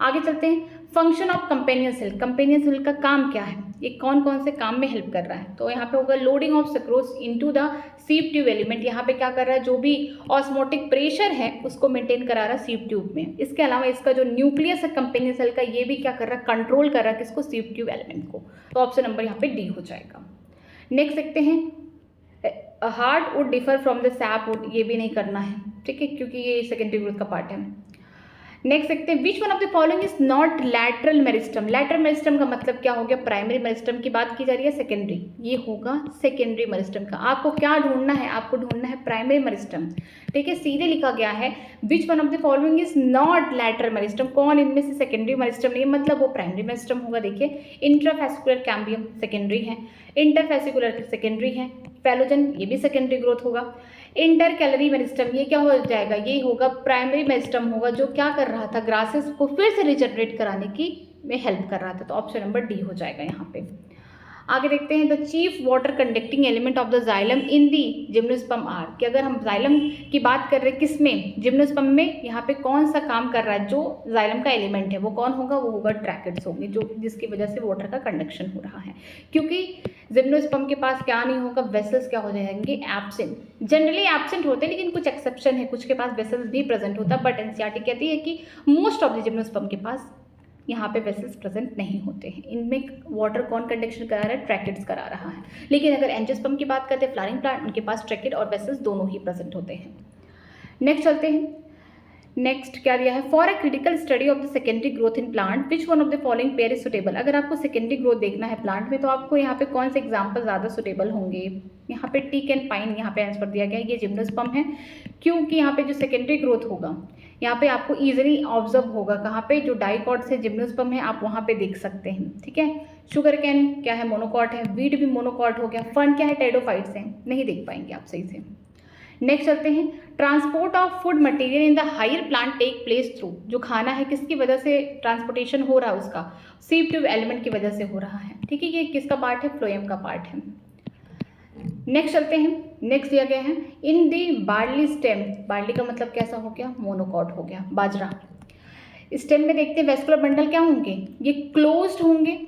आगे चलते हैं, function of companion cell. Companion cell का काम क्या है, ये कौन कौन से काम में हेल्प कर रहा है, तो यहाँ पे होगा loading of sucrose into the sieve tube element. यहाँ पे क्या कर रहा है, जो भी ऑस्मोटिक प्रेशर है उसको मेंटेन करा रहा है सीव ट्यूब में। इसके अलावा इसका जो न्यूक्लियस है कंपेनियन सेल का, ये भी क्या कर रहा है, कंट्रोल कर रहा है किसको, सीव ट्यूब एलिमेंट को। तो ऑप्शन नंबर यहाँ पे डी हो जाएगा। नेक्स्ट देखते हैं, heart would differ from the SAP would, ये भी नहीं करना है, ठीक है, क्योंकि ये सेकेंडरी ग्रोथ का पार्ट है। नेक्स्ट देखते हैं, विच one of the following is not lateral meristem. Lateral meristem का मतलब क्या हो गया, प्राइमरी मेरिस्टम की बात की जा रही है, सेकेंडरी, ये होगा सेकेंडरी मेरिस्टम का। आपको क्या ढूंढना है, आपको ढूंढना है प्राइमरी मेरिस्टम। ठीक है, सीधे लिखा गया है विच one of the following is not lateral meristem, कौन इनमें से सेकेंडरी मेरिस्टम नहीं है, मतलब वो प्राइमरी मेरिस्टम होगा। देखिए, इंट्राफेसिकुलर कैम्बियम सेकेंडरी है, इंटरफेसिकुलर सेकेंडरी है, फैलोजन ये भी सेकेंडरी ग्रोथ होगा। इंटर कैलरी मेरिस्टम ये क्या हो जाएगा, ये होगा प्राइमरी मेरिस्टम होगा, जो क्या कर रहा था, ग्रासेस को फिर से रिजनरेट कराने की में हेल्प कर रहा था। तो ऑप्शन नंबर डी हो जाएगा यहाँ पे। आगे देखते हैं, the chief water conducting element of the xylem in the gymnosperm are, कि अगर हम जाइलम की बात कर रहे हैं किसमें, जिम्नोस्पर्म में, यहाँ पे कौन सा काम कर रहा है, जो जाइलम का एलिमेंट है वो कौन होगा, वो होगा ट्रैकेट्स होंगे, जो जिसकी वजह से वाटर का कंडक्शन हो रहा है। क्योंकि जिम्नोस्पर्म के पास क्या नहीं होगा, वेसल्स क्या हो जाएंगे, एब्सेंट। जनरली एब्सेंट होते हैं, लेकिन कुछ एक्सेप्शन है, कुछ के पास वेसल्स भी प्रेजेंट होता है, बट एनसीईआरटी कहती है कि मोस्ट ऑफ द जिम्नोस्पर्म के पास यहाँ पे वेसल्स प्रेजेंट नहीं होते हैं। इनमें वाटर कौन कंडक्शन करा रहा है, ट्रैकेट्स करा रहा है। लेकिन अगर एंजियोस्पर्म की बात करते हैं, फ्लावरिंग प्लांट, उनके पास ट्रैकेट और वेसल्स दोनों ही प्रेजेंट होते हैं। नेक्स्ट चलते हैं, नेक्स्ट क्या दिया है, for a critical study of the secondary growth in plant which one of the following pair is suitable. अगर आपको सेकेंडरी ग्रोथ देखना है प्लांट में तो आपको यहाँ पे कौन से एग्जाम्पल ज़्यादा सुटेबल होंगे। यहाँ पे टीक एंड पाइन यहाँ पे आंसर दिया गया है, ये जिम्नोस्पर्म है, क्योंकि यहाँ पे जो सेकेंडरी ग्रोथ होगा यहाँ पे आपको ईजिली ऑब्जर्व होगा, कहाँ पे जो डाइकॉट्स है जिम्नोस्पर्म है आप वहाँ पे देख सकते हैं। ठीक है, शुगर कैन क्या है, मोनोकॉट है, वीट भी मोनोकॉट हो गया, फर्न क्या है, टेडोफाइट्स हैं, नहीं देख पाएंगे आप सही से। नेक्स्ट चलते हैं, transport of food material in the higher plant take place through, जो खाना है किसकी वजह से ट्रांसपोर्टेशन हो रहा है उसका, सीव ट्यूब एलिमेंट की वजह से हो रहा है। ठीक है, ये किसका पार्ट है, फ्लोएम का पार्ट है। नेक्स्ट चलते हैं, नेक्स्ट दिया गया है in the barley stem, barley का मतलब कैसा हो गया, मोनोकॉट हो गया, बाजरा। स्टेम में देखते हैं वेस्कुलर बंडल क्या होंगे, ये क्लोज्ड होंगे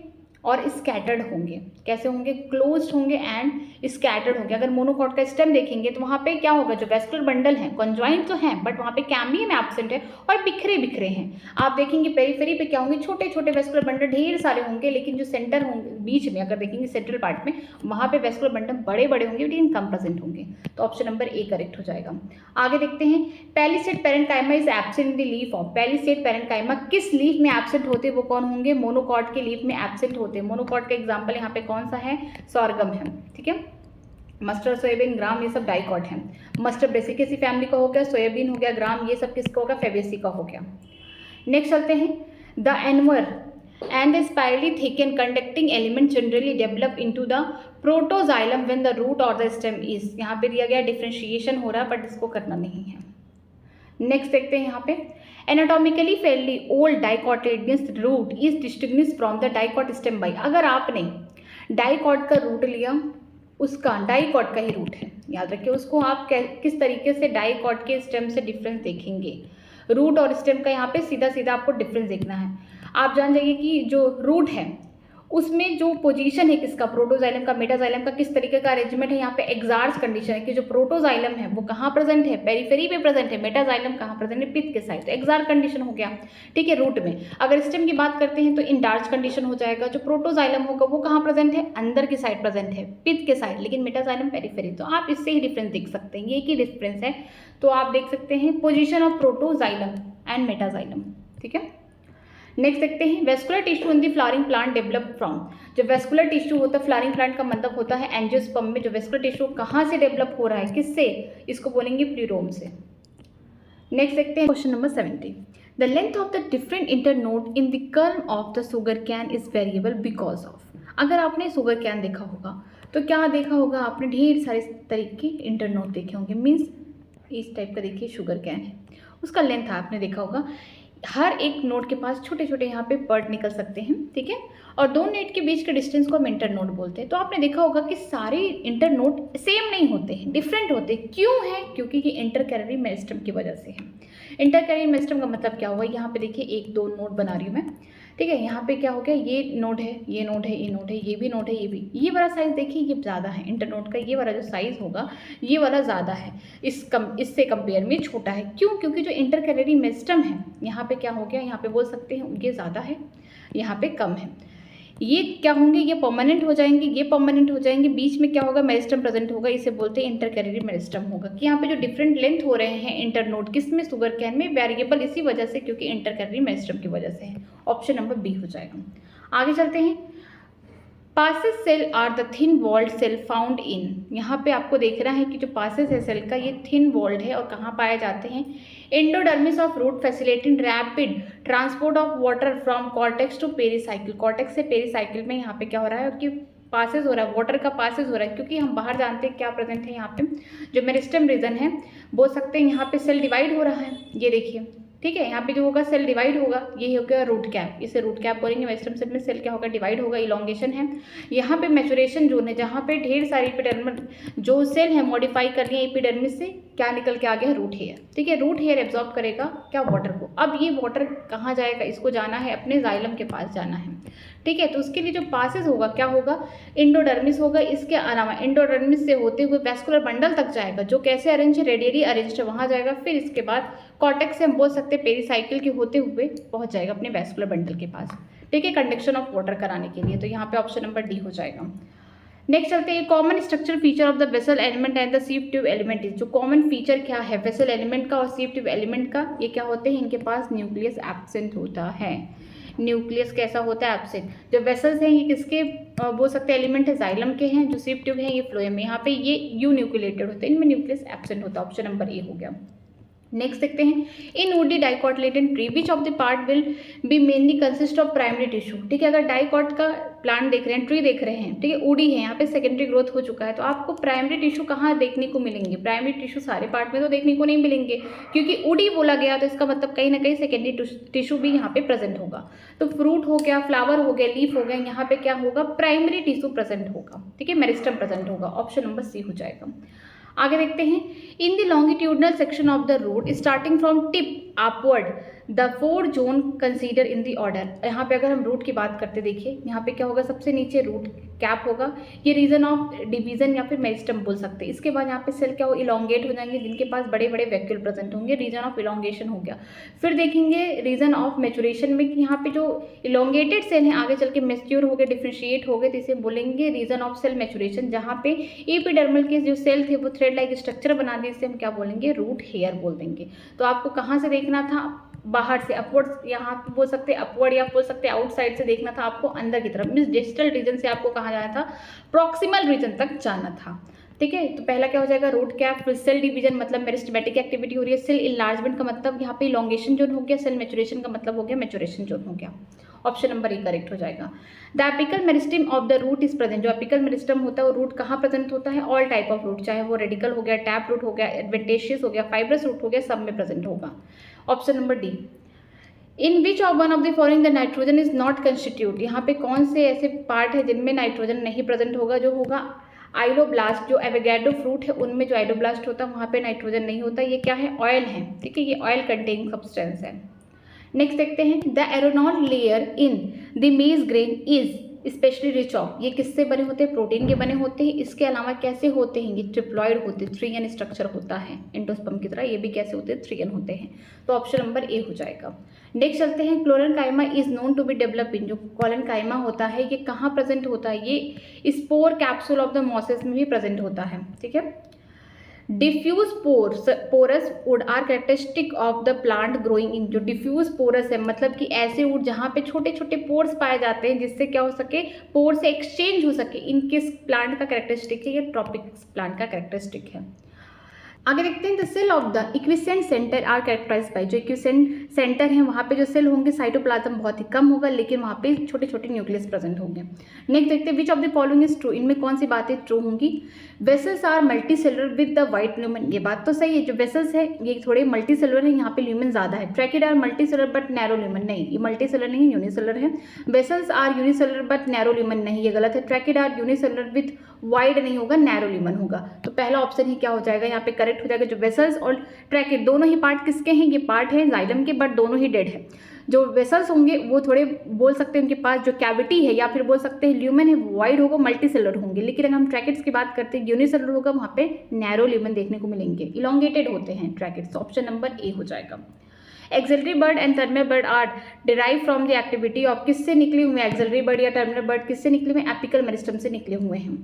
और स्कैटर्ड होंगे। कैसे होंगे, क्लोज्ड होंगे एंड स्कैटर्ड होंगे। अगर मोनोकॉट का स्टेम देखेंगे तो वहाँ पे क्या होगा, जो वेस्कुलर बंडल है कॉन्जॉइंट तो हैं बट वहाँ पे कैम्बियम एब्सेंट है और बिखरे बिखरे हैं। आप देखेंगे पेरीफेरी पे क्या होंगे, छोटे छोटे वेस्कुलर बंडल ढेर सारे होंगे, लेकिन जो सेंटर होंगे बीच में अगर देखेंगे सेंट्रल पार्ट में वहाँ पे वेस्कुलर बंडल बड़े बड़े होंगे लेकिन कम प्रेजेंट होंगे। तो ऑप्शन नंबर ए करेक्ट हो जाएगा। आगे देखते हैं, palisade parenchyma is absent in the leaf of, palisade parenchyma किस लीफ में एब्सेंट होते हैं, वो कौन होंगे, मोनोकॉट के लीफ में एब्सेंट होते हैं। मोनोकॉट का एग्जाम्पल यहाँ पे कौन सा है, सॉर्गम है। ठीक है, मस्टर्ड, सोयाबीन, ग्राम ये सब डाइकॉट हैं। मस्टर्ड ब्रेसिकेसी फैमिली का हो गया, सोयाबीन हो गया, ग्राम ये सब किसका होगा, फेबेसी का हो गया। नेक्स्ट चलते हैं, the annular and the spirally thick and conducting element generally develop into the protoxylem when the root और द स्टेम इज, यहाँ पे दिया गया डिफ्रेंशिएशन हो रहा है बट इसको करना नहीं है। नेक्स्ट देखते हैं यहाँ पे, anatomically fairly old dicotyledonous root is distinguished from the dicot stem by, अगर आपने डाइकॉट का रूट लिया उसका डाइकॉट का ही रूट है, याद रखिए उसको आप किस तरीके से डाइकॉट के स्टेम से डिफरेंस देखेंगे। रूट और स्टेम का यहाँ पे सीधा सीधा आपको डिफरेंस देखना है। आप जान जाइए कि जो रूट है उसमें जो पोजीशन है किसका, प्रोटोजाइलम का, मेटाजाइलम का, किस तरीके का अरेंजमेंट है, यहाँ पे एक्सार्स कंडीशन है कि जो प्रोटोजाइलम है वो कहाँ प्रेजेंट है, पेरीफेरी पे प्रेजेंट है, मेटाजाइलम कहाँ प्रेजेंट है, पित्त के साइड, तो एक्सार कंडीशन हो गया। ठीक है, रूट में अगर स्टेम की बात करते हैं तो इंडार्च कंडीशन हो जाएगा। जो प्रोटोजाइलम होगा वो कहाँ प्रेजेंट है, अंदर की साइड प्रेजेंट है, पित्त के साइड, लेकिन मेटाजाइलम पेरीफेरी। तो आप इससे ही डिफरेंस देख सकते हैं, ये एक ही डिफरेंस है। तो आप देख सकते हैं position of protoxylem and metaxylem. ठीक है, नेक्स्ट देखते हैं, vascular tissue in the flowering plant develop from, जो वेस्कुलर टिश्यू होता है फ्लावरिंग प्लांट का मतलब होता है एंजियोस्पर्म में, जो वेस्कुलर टिश्यू कहाँ से डेवलप हो रहा है, किससे, इसको बोलेंगे प्लूरोम से। नेक्स्ट देखते हैं question number 70, the length of the different internode in the culm of the sugarcane is variable because of, अगर आपने शुगर कैन देखा होगा तो क्या देखा होगा आपने, ढेर सारे तरीके के इंटरनोड देखे होंगे, मीन्स इस टाइप का देखिए शुगर कैन है, उसका लेंथ आपने देखा होगा, हर एक नोड के पास छोटे छोटे यहाँ पे पर्ट निकल सकते हैं। ठीक है, और दो नेट के बीच के डिस्टेंस को हम इंटर नोड बोलते हैं। तो आपने देखा होगा कि सारे इंटर नोड सेम नहीं होते हैं, डिफरेंट होते हैं। क्यों है, क्योंकि ये इंटर कैरियरी मेरिस्टम की वजह से है। इंटर कैरियरी मेरिस्टम का मतलब क्या हुआ, यहाँ पे देखिए एक दो नोड बना रही हूँ मैं। ठीक है, यहाँ पे क्या हो गया, ये नोड है, ये नोड है, ये नोड है, ये भी नोड है, ये भी, ये वाला साइज़ देखिए ये ज़्यादा है, इंटर नोड का ये वाला जो साइज़ होगा ये वाला ज़्यादा है, इससे कंपेयर में छोटा है। क्यों, क्योंकि जो इंटर कैरियरी मेरिस्टम है यहाँ पे क्या हो गया, यहाँ पे बोल सकते हैं ये ज़्यादा है, यहाँ पे कम है। ये क्या होंगे, ये परमानेंट हो जाएंगे, ये परमानेंट हो जाएंगे, बीच में क्या होगा, मेरिस्टम प्रेजेंट होगा, इसे बोलते हैं इंटर कैरियरी मेरिस्टम होगा। कि यहाँ पे जो डिफरेंट लेंथ हो रहे हैं इंटर नोड किस में, शुगर कैन में, वेरिएबल इसी वजह से क्योंकि इंटर कैरियरी मेरिस्टम की वजह से है। ऑप्शन नंबर बी हो जाएगा। आगे चलते हैं, passage cell are the thin walled cell found in, यहाँ पे आपको देख रहा है कि जो पासेस है सेल का ये थिन वॉल्ड है और कहाँ पाए जाते हैं, endodermis of root facilitating rapid transport of water from cortex to pericycle, cortex से पेरीसाइकिल में यहाँ पे क्या हो रहा है कि पासेस हो रहा है, वाटर का पासेस हो रहा है, क्योंकि हम बाहर जानते हैं क्या प्रेजेंट है यहाँ पे, जो मेरिस्टम रीजन है, बोल सकते हैं यहाँ पे सेल डिवाइड हो रहा है, ये देखिए। ठीक है, यहाँ पे जो होगा सेल डिवाइड होगा, ये हो गया रूट कैप, इसे रूट कैप बोलेंगे। मेरिस्टम सेल में सेल क्या होगा, डिवाइड होगा, इलोंगेशन है। यहाँ पे मैचुरेशन जोन है जहाँ पे ढेर सारी एपिडर्मल जो सेल है मॉडिफाई कर रही है एपिडर्मिस से, क्या निकल के आ गया, रूट हेयर। ठीक है, रूट हेयर एब्जॉर्ब करेगा क्या, वाटर को। अब ये वाटर कहाँ जाएगा, इसको जाना है अपने जाइलम के पास जाना है। ठीक है, तो उसके लिए जो पासेस होगा क्या होगा, एंडोडर्मिस होगा, इसके अलावा एंडोडर्मिस से होते हुए वैस्कुलर बंडल तक जाएगा, जो कैसे अरेंज है, रेडियली अरेंज है, वहाँ जाएगा। फिर इसके बाद कॉर्टेक्स से हम बोल सकते हैं पेरीसाइकिल के होते हुए पहुँच जाएगा अपने वैस्कुलर बंडल के पास। ठीक है, कंडक्शन ऑफ वाटर कराने के लिए। तो यहाँ पे ऑप्शन नंबर डी हो जाएगा। नेक्स्ट चलते हैं common structure feature of the vessel element and the sieve tube element is. जो कॉमन फीचर क्या है वेसल एलिमेंट का और सीव ट्यूब एलिमेंट का, ये क्या होते हैं, इनके पास न्यूक्लियस एब्सेंट होता है। न्यूक्लियस कैसा होता है, एब्सेंट। जो वेसल्स हैं ये किसके बोल सकते हैं एलिमेंट है, जाइलम के हैं। जो सीव ट्यूब है ये फ्लोएम में, यहाँ पे ये यू न्यूक्लिएटेड होते हैं, इनमें न्यूक्लियस एब्सेंट होता है। ऑप्शन नंबर ए हो गया। नेक्स्ट देखते हैं in woody dicotyledon tree which of the part will be mainly consist of primary tissue. ठीक है, अगर डाइकॉट का प्लांट देख रहे हैं, ट्री देख रहे हैं, ठीक है, वुडी है, यहाँ पे सेकेंडरी ग्रोथ हो चुका है, तो आपको प्राइमरी टिश्यू कहाँ देखने को मिलेंगे? प्राइमरी टिश्यू सारे पार्ट में तो देखने को नहीं मिलेंगे, क्योंकि वुडी बोला गया तो इसका मतलब कहीं ना कहीं सेकेंडरी टिश्यू भी यहाँ पे प्रेजेंट होगा। तो फ्रूट हो गया, फ्लावर हो गया, लीफ हो गया, यहाँ पे क्या होगा, प्राइमरी टिश्यू प्रेजेंट होगा। ठीक है, मेरिस्टम प्रेजेंट होगा। ऑप्शन नंबर सी हो जाएगा। आगे देखते हैं in the longitudinal section of the root starting from tip upward the 4 zone consider in the order. यहाँ पे अगर हम रूट की बात करते देखिए, यहाँ पे क्या होगा, सबसे नीचे रूट कैप होगा, ये रीजन ऑफ डिवीजन या फिर मेरिस्टम बोल सकते हैं। इसके बाद यहाँ पे सेल क्या हो, इलोंगेट हो जाएंगे, जिनके पास बड़े बड़े वैक्यूल प्रेजेंट होंगे, रीजन ऑफ इलोंगेशन हो गया। फिर देखेंगे रीजन ऑफ मैचुरेशन में कि यहाँ पे जो इलोंगेटेड सेल हैं आगे चल के मैच्योर हो गए, डिफ्रेंशिएट हो गए, तो इसे बोलेंगे रीजन ऑफ सेल मैचुरेशन। जहाँ पे एपिडर्मल के जो सेल थे वो थ्रेड लाइक स्ट्रक्चर बना दिए, इसे हम क्या बोलेंगे, रूट हेयर बोल देंगे। तो आपको कहाँ से देखना था, बाहर से अपवर्ड, यहाँ पे बोल सकते हैं अपवर्ड या बोल सकते हैं आउटसाइड से देखना था आपको, अंदर की तरफ, मीन्स डिस्टल रीजन से आपको कहाँ जाना था, प्रॉक्सिमल रीजन तक जाना था। ठीक है, तो पहला क्या हो जाएगा, रूट कैप। फिर सेल डिवीजन मतलब मेरिस्टेमेटिक एक्टिविटी हो रही है, सेल इनलार्जमेंट का मतलब यहाँ पे इलोंगेशन जोन हो गया, सेल मैचुरेशन का मतलब हो गया मैचुरेशन जोन हो गया। ऑप्शन नंबर ए करेक्ट हो जाएगा। The apical meristem of the root is present. जो एपिकल मेरिस्टम होता है वो रूट कहाँ प्रेजेंट होता है, ऑल टाइप ऑफ रूट, चाहे वो रेडिकल हो गया, टैप रूट हो गया, एडवेंटेशियस हो गया, फाइब्रस रूट हो गया, सब में प्रेजेंट होगा। Option number D. In which of one of the following the nitrogen is not constitute. यहाँ पे कौन से ऐसे पार्ट है जिनमें नाइट्रोजन नहीं प्रेजेंट होगा, जो होगा आइलोब्लास्ट। जो एवोगैड्रो फ्रूट है उनमें जो आइलोब्लास्ट होता है वहाँ पे नाइट्रोजन नहीं होता, ये क्या है, ऑयल है। ठीक है, ये ऑयल कंटेनिंग सब्सटेंस है। नेक्स्ट देखते हैं the aleurone layer in the maize grain is especially rich of. ये किससे बने होते हैं, प्रोटीन के बने होते हैं। इसके अलावा कैसे होते हैं, ये ट्रिप्लॉइड होते हैं, 3n स्ट्रक्चर होता है एंडोस्पर्म की तरह, ये भी कैसे होते हैं, 3n होते हैं। तो ऑप्शन नंबर ए हो जाएगा। नेक्स्ट चलते हैं chlorenchyma is known to be develop in. जो क्लोरेनकाइमा होता है ये कहाँ प्रेजेंट होता है, ये spore capsule of the mosses में भी प्रेजेंट होता है। ठीक है, diffuse porous wood are characteristic of the plant growing in. जो डिफ्यूज पोरस है मतलब कि ऐसे वुड जहाँ पे छोटे छोटे पोर्स पाए जाते हैं जिससे क्या हो सके, पोर से एक्सचेंज हो सके, इनकिस प्लांट का कैरेक्टरिस्टिक है, ये ट्रॉपिक्स प्लांट का कैरेक्टरिस्टिक है। आगे देखते हैं the cell of the quiescent centre are characterize by. जो इक्विसेंट सेंटर है वहाँ पे जो सेल होंगे साइटोप्लाज्म बहुत ही कम होगा, लेकिन वहाँ पे छोटे छोटे न्यूक्लियस प्रेजेंट होंगे। नेक्स्ट देखते हैं which of the following is true. इनमें कौन सी बातें ट्रू होंगी, vessels are multicellular with the wide lumen. ये बात तो सही है, जो वेसल्स है ये थोड़े मल्टी सेलुलर है, यहाँ पे ल्यूमेन ज्यादा है। Tracheid are multicellular but narrow lumen, नहीं ये मल्टी सेलुलर नहीं यूनिसेलुलर है। Vessels are unicellular but narrow lumen, नहीं ये गलत है। Tracheid are unicellular with wide नहीं होगा, नैरो ल्यूमेन होगा। तो पहला ऑप्शन ही क्या हो जाएगा, यहाँ पे करेक्ट हो जाएगा। जो वेसल्स और ट्रैकिड दोनों ही पार्ट किसके हैं, ये पार्ट है जाइलम के, बट दोनों ही डेड है। जो वेसल्स होंगे वो थोड़े बोल सकते हैं उनके पास जो कैविटी है या फिर बोल सकते हैं ल्यूमेन है वो वाइड होगा, मल्टी सेलुलर होंगे। लेकिन अगर हम ट्रैकिड्स की बात करते हैं यूनिसेलुलर होगा, वहाँ पे नैरो ल्यूमेन देखने को मिलेंगे, इलोंगेटेड होते हैं ट्रैकिड्स। ऑप्शन नंबर ए हो जाएगा। Axillary bud and terminal bud are derive from the activity of, किससे निकले हुए हैं एक्सिलरी बर्ड या टर्मिनल बर्ड, किससे निकले हुए हैं, एपिकल मेरिस्टम से निकले हुए हैं।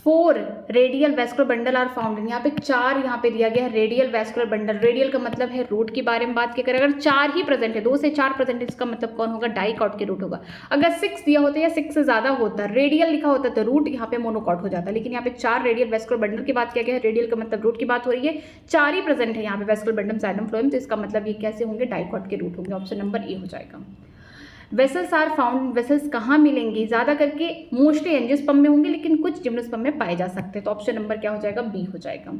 4 radial vascular bundle are found. यहाँ पे 4 यहाँ पे दिया गया है रेडियल वैस्कुलर बंडल। रेडियल का मतलब है रूट के बारे में बात की करें, अगर 4 ही प्रेजेंट है, 2 से 4 प्रेजेंट है, इसका मतलब कौन होगा, डाइकॉट के रूट होगा। अगर 6 दिया होता या 6 से ज्यादा होता, रेडियल लिखा होता तो रूट यहाँ पे मोनोकॉट हो जाता, लेकिन यहाँ पे 4 रेडियल वैस्कुलर बंडल की बात किया गया है। रेडियल का मतलब रूट की बात हो रही है, 4 ही प्रेजेंट है यहाँ पे वैस्कुलर बंडल साइडम फ्लोएम, तो इसका मतलब ये कैसे होंगे, डाइकॉट के रूट होंगे। ऑप्शन नंबर ए हो जाएगा। वेसल्स आर फाउंड, वेसल्स कहाँ मिलेंगी, ज्यादा करके मोस्टली एंजियोस्पर्म में होंगे, लेकिन कुछ जिम्नोस्पर्म में पाए जा सकते हैं। तो ऑप्शन नंबर क्या हो जाएगा, बी हो जाएगा।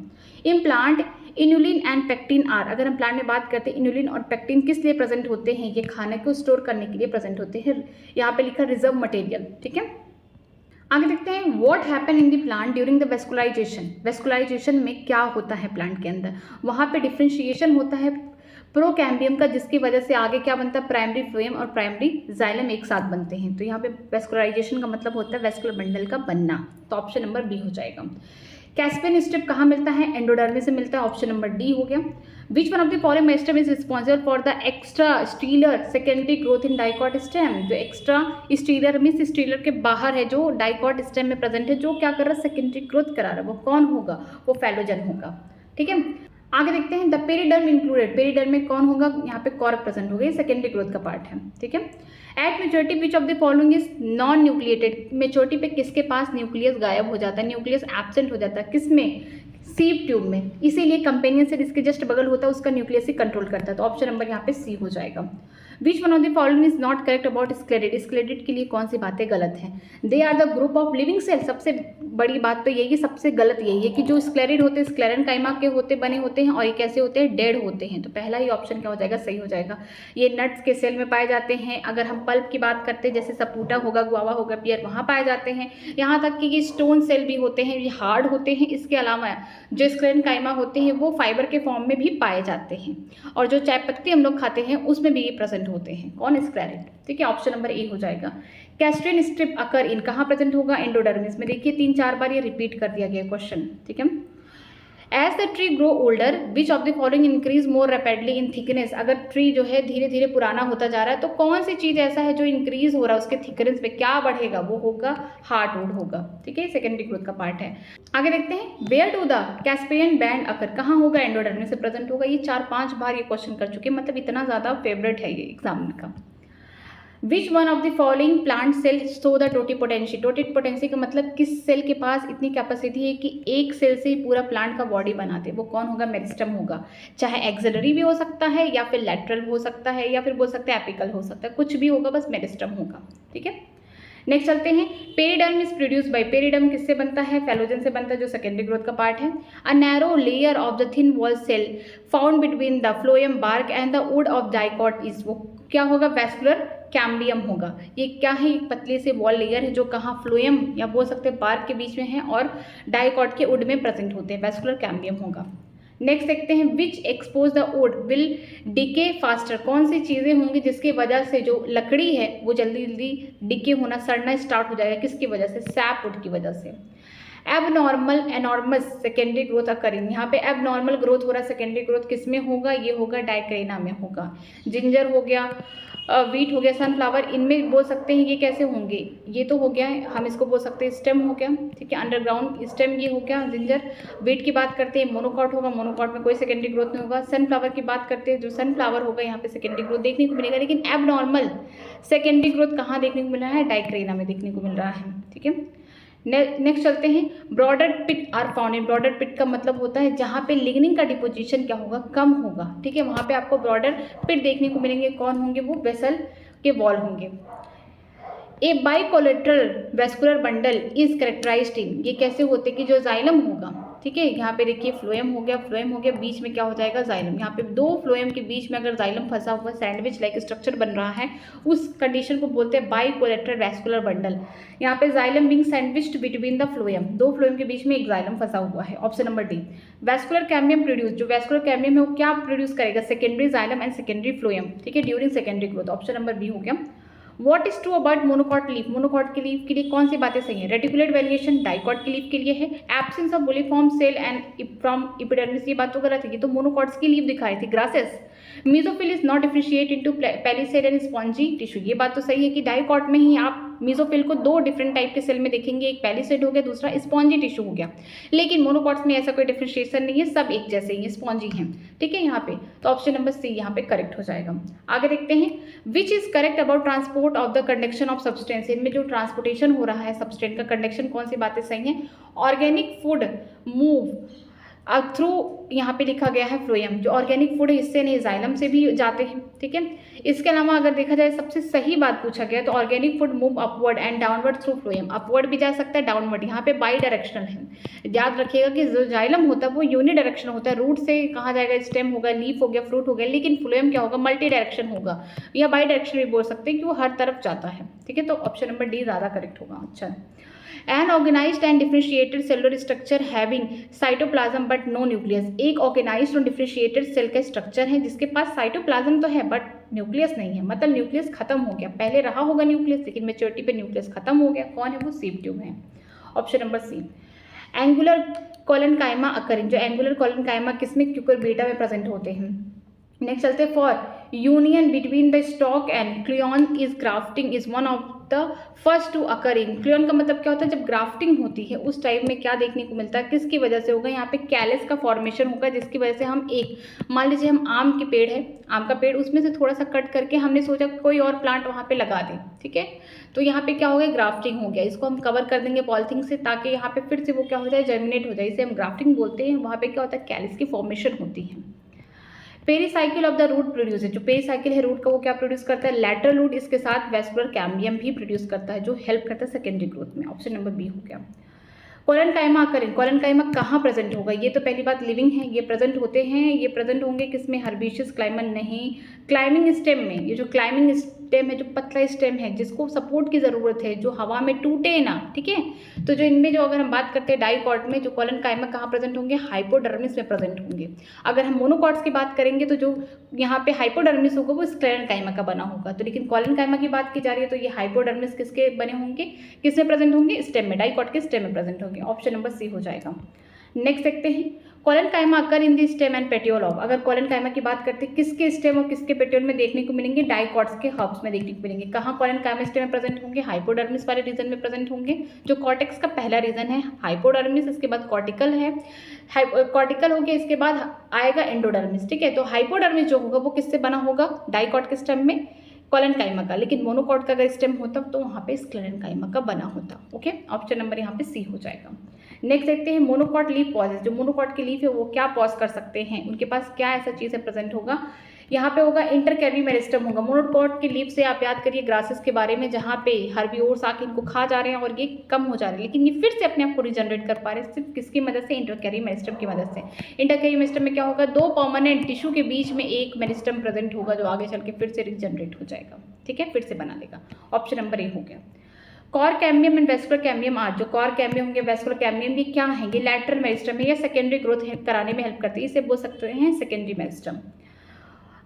In plant inulin and pectin are, अगर हम प्लांट में बात करते हैं इनुलिन और पेक्टिन किस लिए प्रेजेंट होते हैं, ये खाने को स्टोर करने के लिए प्रेजेंट होते हैं। यहाँ पे लिखा रिजर्व मटेरियल। ठीक है, आगे देखते हैं what happen in the plant during the vascularization. Vascularization में क्या होता है प्लांट के अंदर, वहाँ पे डिफ्रेंशिएशन होता है प्रोकैम्बियम का, जिसकी वजह से आगे क्या बनता है, प्राइमरी फ्लोएम और प्राइमरी जाइलम एक साथ बनते हैं। तो यहाँ पे वेस्कुलराइजेशन का मतलब होता है वेस्कुलर बंडल का बनना। तो ऑप्शन नंबर बी हो जाएगा। कैस्पियन स्ट्रिप कहाँ मिलता है? एंडोडर्मिस से मिलता है, ऑप्शन नंबर डी हो गया। विच one of the following meristem is responsible for the extra stealer secondary growth in dicot stem? जो एक्स्ट्रा स्टीलर मीन्स स्टीलर के बाहर है, जो डाइकॉट स्टेम में प्रेजेंट है, जो क्या कर रहा है? सेकेंडरी ग्रोथ करा रहा है, वो कौन होगा? वो फेलोजन होगा। ठीक है, आगे देखते हैं। द पेरिडर्म इंक्लूडेड, पेरिडर्म में कौन होगा? यहाँ पे कॉर्क प्रेजेंट होगा, ये सेकेंडरी ग्रोथ का पार्ट है। ठीक है, eight maturity which of the following is non nucleated? Maturity पे किसके पास न्यूक्लियस गायब हो जाता है, न्यूक्लियस एब्सेंट हो जाता है? किसमें? सीप ट्यूब में। इसीलिए कंपेनियन सेल इसके जस्ट बगल होता है, उसका न्यूक्लियस ही कंट्रोल करता है, तो ऑप्शन नंबर यहाँ पे सी हो जाएगा। Which one of the following is not correct about sclereid? Sclereid के लिए कौन सी बातें गलत हैं? They are the group of living cell. सबसे बड़ी बात तो यही, सबसे गलत यही है कि जो स्क्लेरेट होते हैं स्क्लेरेनकाइमा के होते बने होते हैं, और ये कैसे होते हैं? डेड होते हैं। तो पहला ही ऑप्शन क्या हो जाएगा? सही हो जाएगा। ये नट्स के सेल में पाए जाते हैं। अगर हम पल्प की बात करते हैं, जैसे सपूटा होगा, गुआवा होगा, पियर, वहाँ पाए जाते हैं। यहाँ तक कि ये स्टोन सेल भी होते हैं, ये हार्ड होते हैं। इसके अलावा जो स्क्लेरेनकाइमा होते हैं वो फाइबर के फॉर्म में भी पाए जाते हैं, और जो चाय पत्ती हम लोग खाते हैं उसमें भी ये प्रेजेंट होते हैं। कौन? स्क्लेरेट। ठीक है, ऑप्शन नंबर ए हो जाएगा। कैस्ट्रियन स्ट्रिप अकर इन कहाँ प्रेजेंट होगा? एंडोडर्मिस में। देखिए 3-4 बार ये रिपीट कर दिया गया क्वेश्चन। ठीक है, as the tree grow older which of the following increase more rapidly in thickness? अगर ट्री जो है धीरे धीरे पुराना होता जा रहा है, तो कौन सी चीज ऐसा है जो इंक्रीज हो रहा है उसके थिकनेस में? क्या बढ़ेगा? वो होगा हार्डवुड होगा। ठीक है, सेकेंडरी ग्रोथ का पार्ट है। आगे देखते हैं। Where do the Casparian band occur? कहाँ होगा? एंडोडर्मिस से प्रेजेंट होगा। ये 4-5 बार ये क्वेश्चन कर चुके हैं, मतलब इतना ज्यादा फेवरेट है ये एग्जाम का। Which one of the following plant cell show the totipotency? Totipotency का मतलब किस सेल के पास इतनी कैपेसिटी है कि एक सेल से ही पूरा प्लांट का बॉडी बनाते? वो कौन होगा? मेरिस्टम होगा। चाहे एक्सिलरी भी हो सकता है, या फिर लैटरल हो सकता है, या फिर बोल सकते हैं एपिकल हो सकता है, कुछ भी होगा, बस मेरिस्टम होगा। ठीक है, नेक्स्ट चलते हैं। Periderm is produce by, periderm किससे बनता है? फेलोजन से बनता है, जो सेकेंडरी ग्रोथ का पार्ट है। A narrow layer of the thin wall cell found between the phloem bark and the wood of dicot is, वो क्या होगा? वैस्कुलर कैम्बियम होगा। ये क्या है? एक पतली से वॉल लेयर है जो कहाँ? फ्लोएम या बोल सकते हैं बार्क के बीच में है, और डाइकॉट के वुड में प्रेजेंट होते हैं, वैस्कुलर कैम्बियम होगा। नेक्स्ट देखते हैं। Which expose the wood will decay faster? कौन सी चीज़ें होंगी जिसकी वजह से जो लकड़ी है वो जल्दी जल्दी डिके होना, सड़ना स्टार्ट हो जाएगा? किसकी वजह से? सैप वुड की वजह से। Abnormal enormous secondary growth occurring, यहाँ पे एबनॉर्मल ग्रोथ हो रहा है, सेकेंडरी ग्रोथ किस में होगा? ये होगा डाइक्रेना में होगा। जिंजर हो गया, वीट हो गया, सनफ्लावर, इनमें बोल सकते हैं ये कैसे होंगे? ये तो हो गया है, हम इसको बोल सकते हैं स्टेम हो गया। ठीक है, अंडरग्राउंड स्टेम ये हो गया जिंजर। वीट की बात करते हैं, मोनोकॉट होगा, मोनोकॉट में कोई सेकेंडरी ग्रोथ नहीं होगा। सनफ्लावर की बात करते हैं, जो सनफ्लावर होगा यहाँ पे सेकेंडरी ग्रोथ देखने को मिलेगा, लेकिन एबनॉर्मल सेकेंडरी ग्रोथ कहाँ देखने को मिल रहा है? डाइक्रेना में देखने को मिल रहा है। ठीक है, नेक्स्ट चलते हैं। Broader pit are found in, broader pit का मतलब होता है जहाँ पे लिग्निन का डिपोजिशन क्या होगा? कम होगा। ठीक है, वहाँ पे आपको ब्रॉडर पिट देखने को मिलेंगे। कौन होंगे? वो वेसल के वॉल होंगे। A bicollateral vascular bundle is characterized in, ये कैसे होते कि जो जाइलम होगा। ठीक है, यहाँ पे देखिए फ्लोएम हो गया, फ्लोएम हो गया, बीच में क्या हो जाएगा? जाइलम। यहाँ पे दो फ्लोएम के बीच में अगर जाइलम फंसा हुआ सैंडविच लाइक स्ट्रक्चर बन रहा है, उस कंडीशन को बोलते हैं बाइकोलेटरल वेस्कुलर बंडल। यहाँ पे xylem being sandwiched between the phloem, दो फ्लोएम के बीच में एक जाइलम फंसा हुआ है। Option number D. Vascular cambium produce, जो वेस्कुलर कैम्बियम है वो क्या प्रोड्यूस करेगा? Secondary xylem and secondary phloem. ठीक है, during secondary growth. Option number B हो गया। What is true about monocot leaf? Monocot के लीफ के लिए कौन सी बातें सही है? रेटिकुलेट वेरिएशन डाइकॉट के लीफ के लिए है। Absence of bulliform cell and from epidermis, ये बात तो गलत है, ये तो मोनोकॉट्स की लीफ दिखा रही थी, grasses. Mesophyll is not differentiate into palisade and spongy tissue, ये बात तो सही है कि डाइकॉट में ही आप मीजोफिल को दो डिफरेंट टाइप के सेल में देखेंगे, एक पैलिसेड हो गया, दूसरा स्पॉन्जी टिश्यू हो गया। लेकिन मोनोकॉट्स में ऐसा कोई डिफरेंशिएशन नहीं है, सब एक जैसे ही स्पॉन्जी हैं। ठीक है, यहाँ पे तो ऑप्शन नंबर सी यहाँ पे करेक्ट हो जाएगा। आगे देखते हैं। विच is correct about transport of the conduction of substance, इनमें जो ट्रांसपोर्टेशन हो रहा है सब्सटेंस का कंडक्शन, कौन सी बातें सही हैं? ऑर्गेनिक फूड मूव थ्रू, यहाँ पे लिखा गया है फ्लोएम, जो ऑर्गेनिक फूड है इससे नहीं, जाइलम से भी जाते हैं। ठीक है, इसके अलावा अगर देखा जाए सबसे सही बात पूछा गया तो organic food move upward and downward through phloem, upward भी जा सकता है, डाउनवर्ड। यहाँ पे बाई डायरेक्शनल है। याद रखिएगा कि जो जाइलम होता है वो यूनि डायरेक्शन होता है, रूट से कहाँ जाएगा? स्टेम होगा, लीफ हो गया, फ्रूट हो गया, लेकिन फ्लोएम क्या होगा? मल्टी डायरेक्शन होगा, या बाई डायरेक्शन भी बोल सकते हैं कि वो हर तरफ जाता है। ठीक है, तो ऑप्शन नंबर डी ज़्यादा करेक्ट होगा। अच्छा, an organised and differentiated cellular structure having cytoplasm but no nucleus, एक ऑर्गेनाइज्ड और डिफरेंशिएटेड सेल का स्ट्रक्चर है जिसके पास साइटोप्लाज्म तो है बट न्यूक्लियस नहीं है, मतलब न्यूक्लियस खत्म हो गया। पहले रहा होगा न्यूक्लियस, लेकिन मेच्योरिटी पे न्यूक्लियस खत्म हो गया। कौन है वो? सीप ट्यूब है। Option number C. Angular collenchyma occurring, जो एंगुलर कोलेनकाइमा किसमें, क्यूकरबिटा में प्रेजेंट होते हैं। नेक्स्ट चलते हैं, for union between the stock and क्लियन is grafting is one of the first to occurring. क्लियन का मतलब क्या होता है, जब ग्राफ्टिंग होती है उस टाइम में क्या देखने को मिलता है, किसकी वजह से होगा, यहाँ पे कैलस का फॉर्मेशन होगा, जिसकी वजह से हम एक, मान लीजिए हम आम के पेड़ है, आम का पेड़, उसमें से थोड़ा सा कट करके हमने सोचा कोई और प्लांट वहाँ पे लगा दें, ठीक है, तो यहाँ पे क्या हो गया, ग्राफ्टिंग हो गया। इसको हम कवर कर देंगे पॉलिथीन से, ताकि यहाँ पे फिर से वो क्या हो जाए, जर्मिनेट हो जाए, इसे हम ग्राफ्टिंग बोलते हैं। वहाँ पे क्या होता है, कैलस की फॉर्मेशन होती है। Pericycle of the root produce, जो पेरीसाइकिल है रूट का, वो क्या प्रोड्यूस करता है, लैटरल रूट, इसके साथ वेस्कुलर कैम्बियम भी प्रोड्यूस करता है, जो हेल्प करता है सेकेंडरी ग्रोथ में। ऑप्शन नंबर बी हो गया। कोलेनकाइमा अकरिंग, कोलेनकाइमा कहाँ प्रेजेंट होगा, ये तो पहली बात लिविंग है, ये प्रेजेंट होते हैं, ये प्रेजेंट होंगे किसमें, हर्बिशियस क्लाइमन नहीं, क्लाइमिंग स्टेम में। ये जो क्लाइमिंग स्टेम है, जो पतला स्टेम है, जिसको सपोर्ट की ज़रूरत है, जो हवा में टूटे ना, ठीक है, तो जो इनमें जो अगर हम बात करते हैं डाइकॉट में, जो कोलेनकाइमा कहाँ प्रेजेंट होंगे, हाइपोडर्मिस में प्रेजेंट होंगे। अगर हम मोनोकॉट्स की बात करेंगे तो जो यहाँ पे हाइपोडर्मिस होगा वो स्क्लेरेनकाइमा का बना होगा, तो लेकिन कोलेनकाइमा की बात की जा रही है तो ये हाइपोडर्मिस किसके बने होंगे, किसमें प्रेजेंट होंगे, स्टेम में, डाइकॉट के स्टेम में प्रेजेंट होंगे। ऑप्शन नंबर सी हो जाएगा। नेक्स्ट देखते हैं, collenchyma occur in the stem and petiole of, अगर कोलेनकाइमा की बात करते हैं किसके स्टेम और किसके पेटियोल में देखने को मिलेंगे, डाइकॉट्स के हब्स में देखने को मिलेंगे। कहाँ कोलेनकाइमा स्टेम में प्रेजेंट होंगे, हाइपोडर्मिस वाले रीजन में प्रेजेंट होंगे, जो कॉर्टेक्स का पहला रीजन है हाइपोडर्मिस, इसके बाद कॉर्टिकल है, कॉर्टिकल हो गया, इसके बाद आएगा एंडोडर्मिस, ठीक है। तो हाइपोडर्मिस जो होगा वो किससे बना होगा, डाइकॉट के स्टेम में, कोलेनकाइमा का, लेकिन मोनोकॉट का अगर स्टेम होता तो वहाँ पे स्क्लेरेनकाइमा का बना होता। ओके, ऑप्शन नंबर यहाँ पे सी हो जाएगा। नेक्स्ट देखते हैं, मोनोकॉट लीफ पॉजेस, जो मोनोकॉट की लीफ है वो क्या पॉज कर सकते हैं, उनके पास क्या ऐसा चीज़ है प्रेजेंट होगा, यहाँ पे होगा इंटरकैरी मेरिस्टम होगा। मोनोकॉट की लीफ से आप याद करिए ग्रासेस के बारे में, जहाँ पे हर्बिवोर्स आके इनको खा जा रहे हैं और ये कम हो जा रहे हैं, लेकिन ये फिर से अपने आप को रिजनरेट कर पा रहे हैं, सिर्फ किसकी मदद से, इंटरकैरी मेरिस्टम की मदद से। इंटरकैरी मेरिस्टम में क्या होगा, दो परमानेंट टिश्यू के बीच में एक मेरिस्टम प्रेजेंट होगा, जो आगे चल के फिर से रिजनरेट हो जाएगा, ठीक है, फिर से बना देगा। ऑप्शन नंबर ए हो गया। Cork cambium and vascular cambium are, जो कॉर कैम्बियम होंगे, वेस्कुलर कैम्बियम भी क्या है, ये लैटरल मेरिस्टम है या सेकेंडरी ग्रोथ कराने में हेल्प करती है, इसे बोल सकते हैं secondary meristem.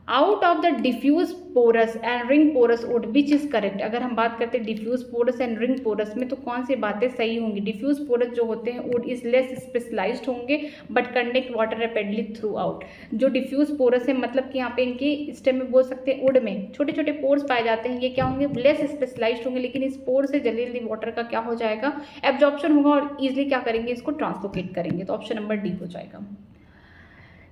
Out of the diffuse porous and ring porous wood which is correct, अगर हम बात करते हैं diffuse porous and ring porous में तो कौन सी बातें सही होंगी, डिफ्यूज पोरस जो होते हैं वुड इज लेस स्पेशलाइज्ड होंगे but conduct water rapidly through out. जो डिफ्यूज पोरस है मतलब कि यहाँ पे इनके स्टेम में बोल सकते हैं वुड में छोटे छोटे पोर्स पाए जाते हैं, ये क्या होंगे, लेस स्पेशलाइज्ड होंगे, लेकिन इस पोर से जल्दी जल्दी वाटर का क्या हो जाएगा, एब्जॉर्प्शन होगा और ईजिली क्या करेंगे, इसको ट्रांसलोकेट करेंगे। तो ऑप्शन नंबर डी हो जाएगा।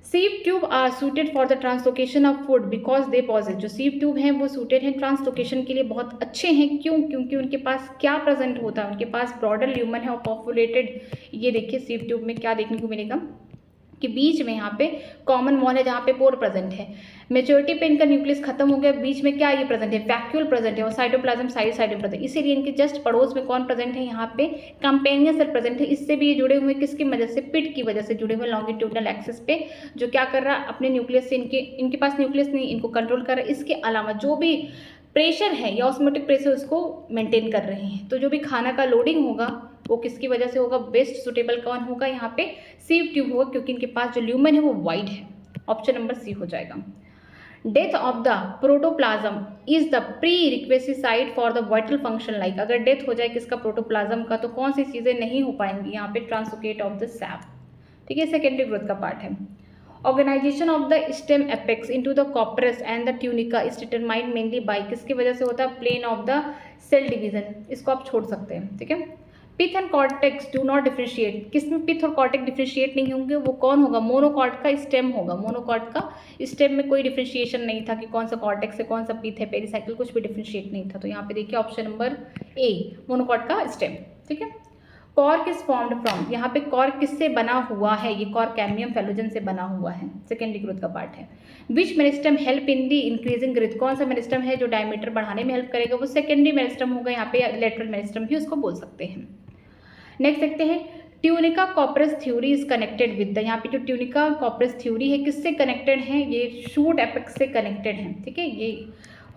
Sieve tube are suited for the translocation of food because they possess, जो सीव ट्यूब हैं वो सूटेड हैं ट्रांसलोकेशन के लिए, बहुत अच्छे हैं, क्यों, क्योंकि उनके पास क्या प्रेजेंट होता है, उनके पास ब्रॉडर ल्यूमन है और पॉपुलेटेड, ये देखिए सीव ट्यूब में क्या देखने को मिलेगा कि बीच में यहाँ पे कॉमन वॉल है जहाँ पे पोर प्रेजेंट है, मेच्योरिटी पे इनका न्यूक्लियस खत्म हो गया, बीच में क्या ये प्रेजेंट है, वैक्यूल प्रेजेंट है और साइटोप्लाज्म साइड में प्रेजेंट, इसीलिए इनके जस्ट पड़ोस में कौन प्रेजेंट है, यहाँ पे कंपेनियन सेल प्रेजेंट है। इससे भी ये जुड़े हुए किसकी वजह से, पिट की वजह से जुड़े हुए लॉन्गिट्यूडनल एक्सिस पे, जो क्या कर रहा है अपने न्यूक्लियस से, इनके पास न्यूक्लियस नहीं, इनको कंट्रोल कर रहा है। इसके अलावा जो भी प्रेशर है या ऑस्मोटिक प्रेशर उसको मेंटेन कर रहे हैं, तो जो भी खाना का लोडिंग होगा वो किसकी वजह से होगा, बेस्ट सुटेबल कौन होगा, यहाँ पे सीव ट्यूब होगा, क्योंकि इनके पास जो ल्यूमन है वो वाइड है। ऑप्शन नंबर सी हो जाएगा। Death of the protoplasm is the prerequisite for the vital function, like अगर डेथ हो जाए किसका, प्रोटोप्लाज्म का, तो कौन सी चीज़ें नहीं हो पाएंगी, यहाँ पे ट्रांसलोकेट ऑफ द सैप, ठीक है, सेकेंडरी ग्रोथ का पार्ट है। Organisation of the stem apex into the corpus and the tunica is determined mainly by, किसकी वजह से होता है, plane of the cell division, इसको आप छोड़ सकते हैं, ठीक है। Pith and cortex do not differentiate, किसमें पिथ और कॉर्टेक्स डिफ्रेंशिएट नहीं होंगे, वो कौन होगा, मोनोकॉट का स्टेम होगा, मोनोकॉट का स्टेम में कोई डिफ्रेंशिएशन नहीं था कि कौन सा कॉर्टेक्स है कौन सा पिथ है, पेरिसाइकिल कुछ भी डिफ्रेंशिएट नहीं था, तो यहाँ पे देखिए ऑप्शन नंबर ए मोनोकॉट का स्टेम, ठीक है। कॉर्क इज फॉर्म्ड फ्रॉम, यहाँ पे कॉर्क किससे बना हुआ है, ये कॉर्क कैम्बियम फेलोजन से बना हुआ है, सेकेंडरी ग्रोथ का पार्ट है। Which meristem help in the increasing growth, कौन सा मेरिस्टम है जो डायमीटर बढ़ाने में हेल्प करेगा, वो सेकेंडरी मेरिस्टम होगा, यहाँ पे लेटरल मेरिस्टम भी उसको बोल सकते हैं। नेक्स्ट देखते हैं, tunica corpus theory is connected with the, यहाँ पे जो ट्यूनिका कॉर्पस थ्योरी है किससे कनेक्टेड है, ये शूट एपेक्स से कनेक्टेड है, ठीक है, ये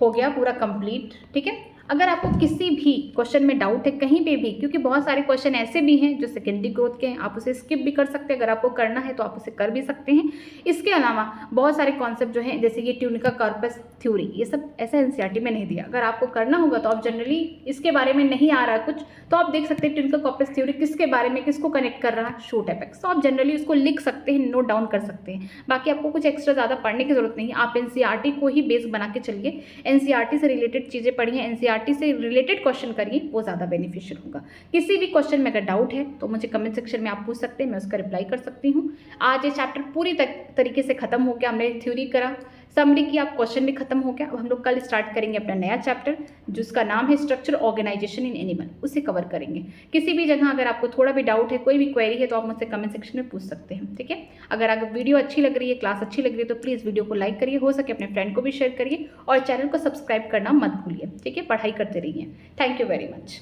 हो गया पूरा कंप्लीट, ठीक है। अगर आपको किसी भी क्वेश्चन में डाउट है कहीं पे भी, क्योंकि बहुत सारे क्वेश्चन ऐसे भी हैं जो सेकेंडरी ग्रोथ के हैं, आप उसे स्किप भी कर सकते हैं। अगर आपको करना है तो आप उसे कर भी सकते हैं। इसके अलावा बहुत सारे कॉन्सेप्ट जो हैं जैसे कि ट्यूनिका कॉर्पस थ्योरी, ये सब ऐसा एनसीईआरटी में नहीं दिया। अगर आपको करना होगा तो आप जनरली इसके बारे में नहीं आ रहा है कुछ, तो आप देख सकते हैं ट्यूनिका कॉर्पस थ्योरी किसके बारे में, किसको कनेक्ट कर रहा है, शूट एपेक्स। तो आप जनरली उसको लिख सकते हैं, नोट डाउन कर सकते हैं। बाकी आपको कुछ एक्स्ट्रा ज़्यादा पढ़ने की जरूरत नहीं है, आप एनसीईआरटी को ही बेस बना के चलिए। एनसीईआरटी से रिलेटेड चीज़ें पढ़िए, एनसीईआरटी से रिलेटेड क्वेश्चन करिए, वो ज़्यादा बेनिफिशियल होगा। किसी भी क्वेश्चन में अगर डाउट है तो मुझे कमेंट सेक्शन में आप पूछ सकते हैं, मैं उसका रिप्लाई कर सकती हूँ। आज ये चैप्टर पूरी तरीके से खत्म हो गया, हमने थ्योरी करा, समरी की, आप क्वेश्चन भी खत्म हो गया। अब हम लोग कल स्टार्ट करेंगे अपना नया चैप्टर जिसका नाम है स्ट्रक्चर ऑर्गेनाइजेशन इन एनिमल, उसे कवर करेंगे। किसी भी जगह अगर आपको थोड़ा भी डाउट है, कोई भी क्वेरी है, तो आप मुझसे कमेंट सेक्शन में पूछ सकते हैं, ठीक है। अगर वीडियो अच्छी लग रही है, क्लास अच्छी लग रही है, तो प्लीज़ वीडियो को लाइक करिए, हो सके अपने फ्रेंड को भी शेयर करिए और चैनल को सब्सक्राइब करना मत भूलिए, ठीक है। पढ़ाई करते रहिए। Thank you very much.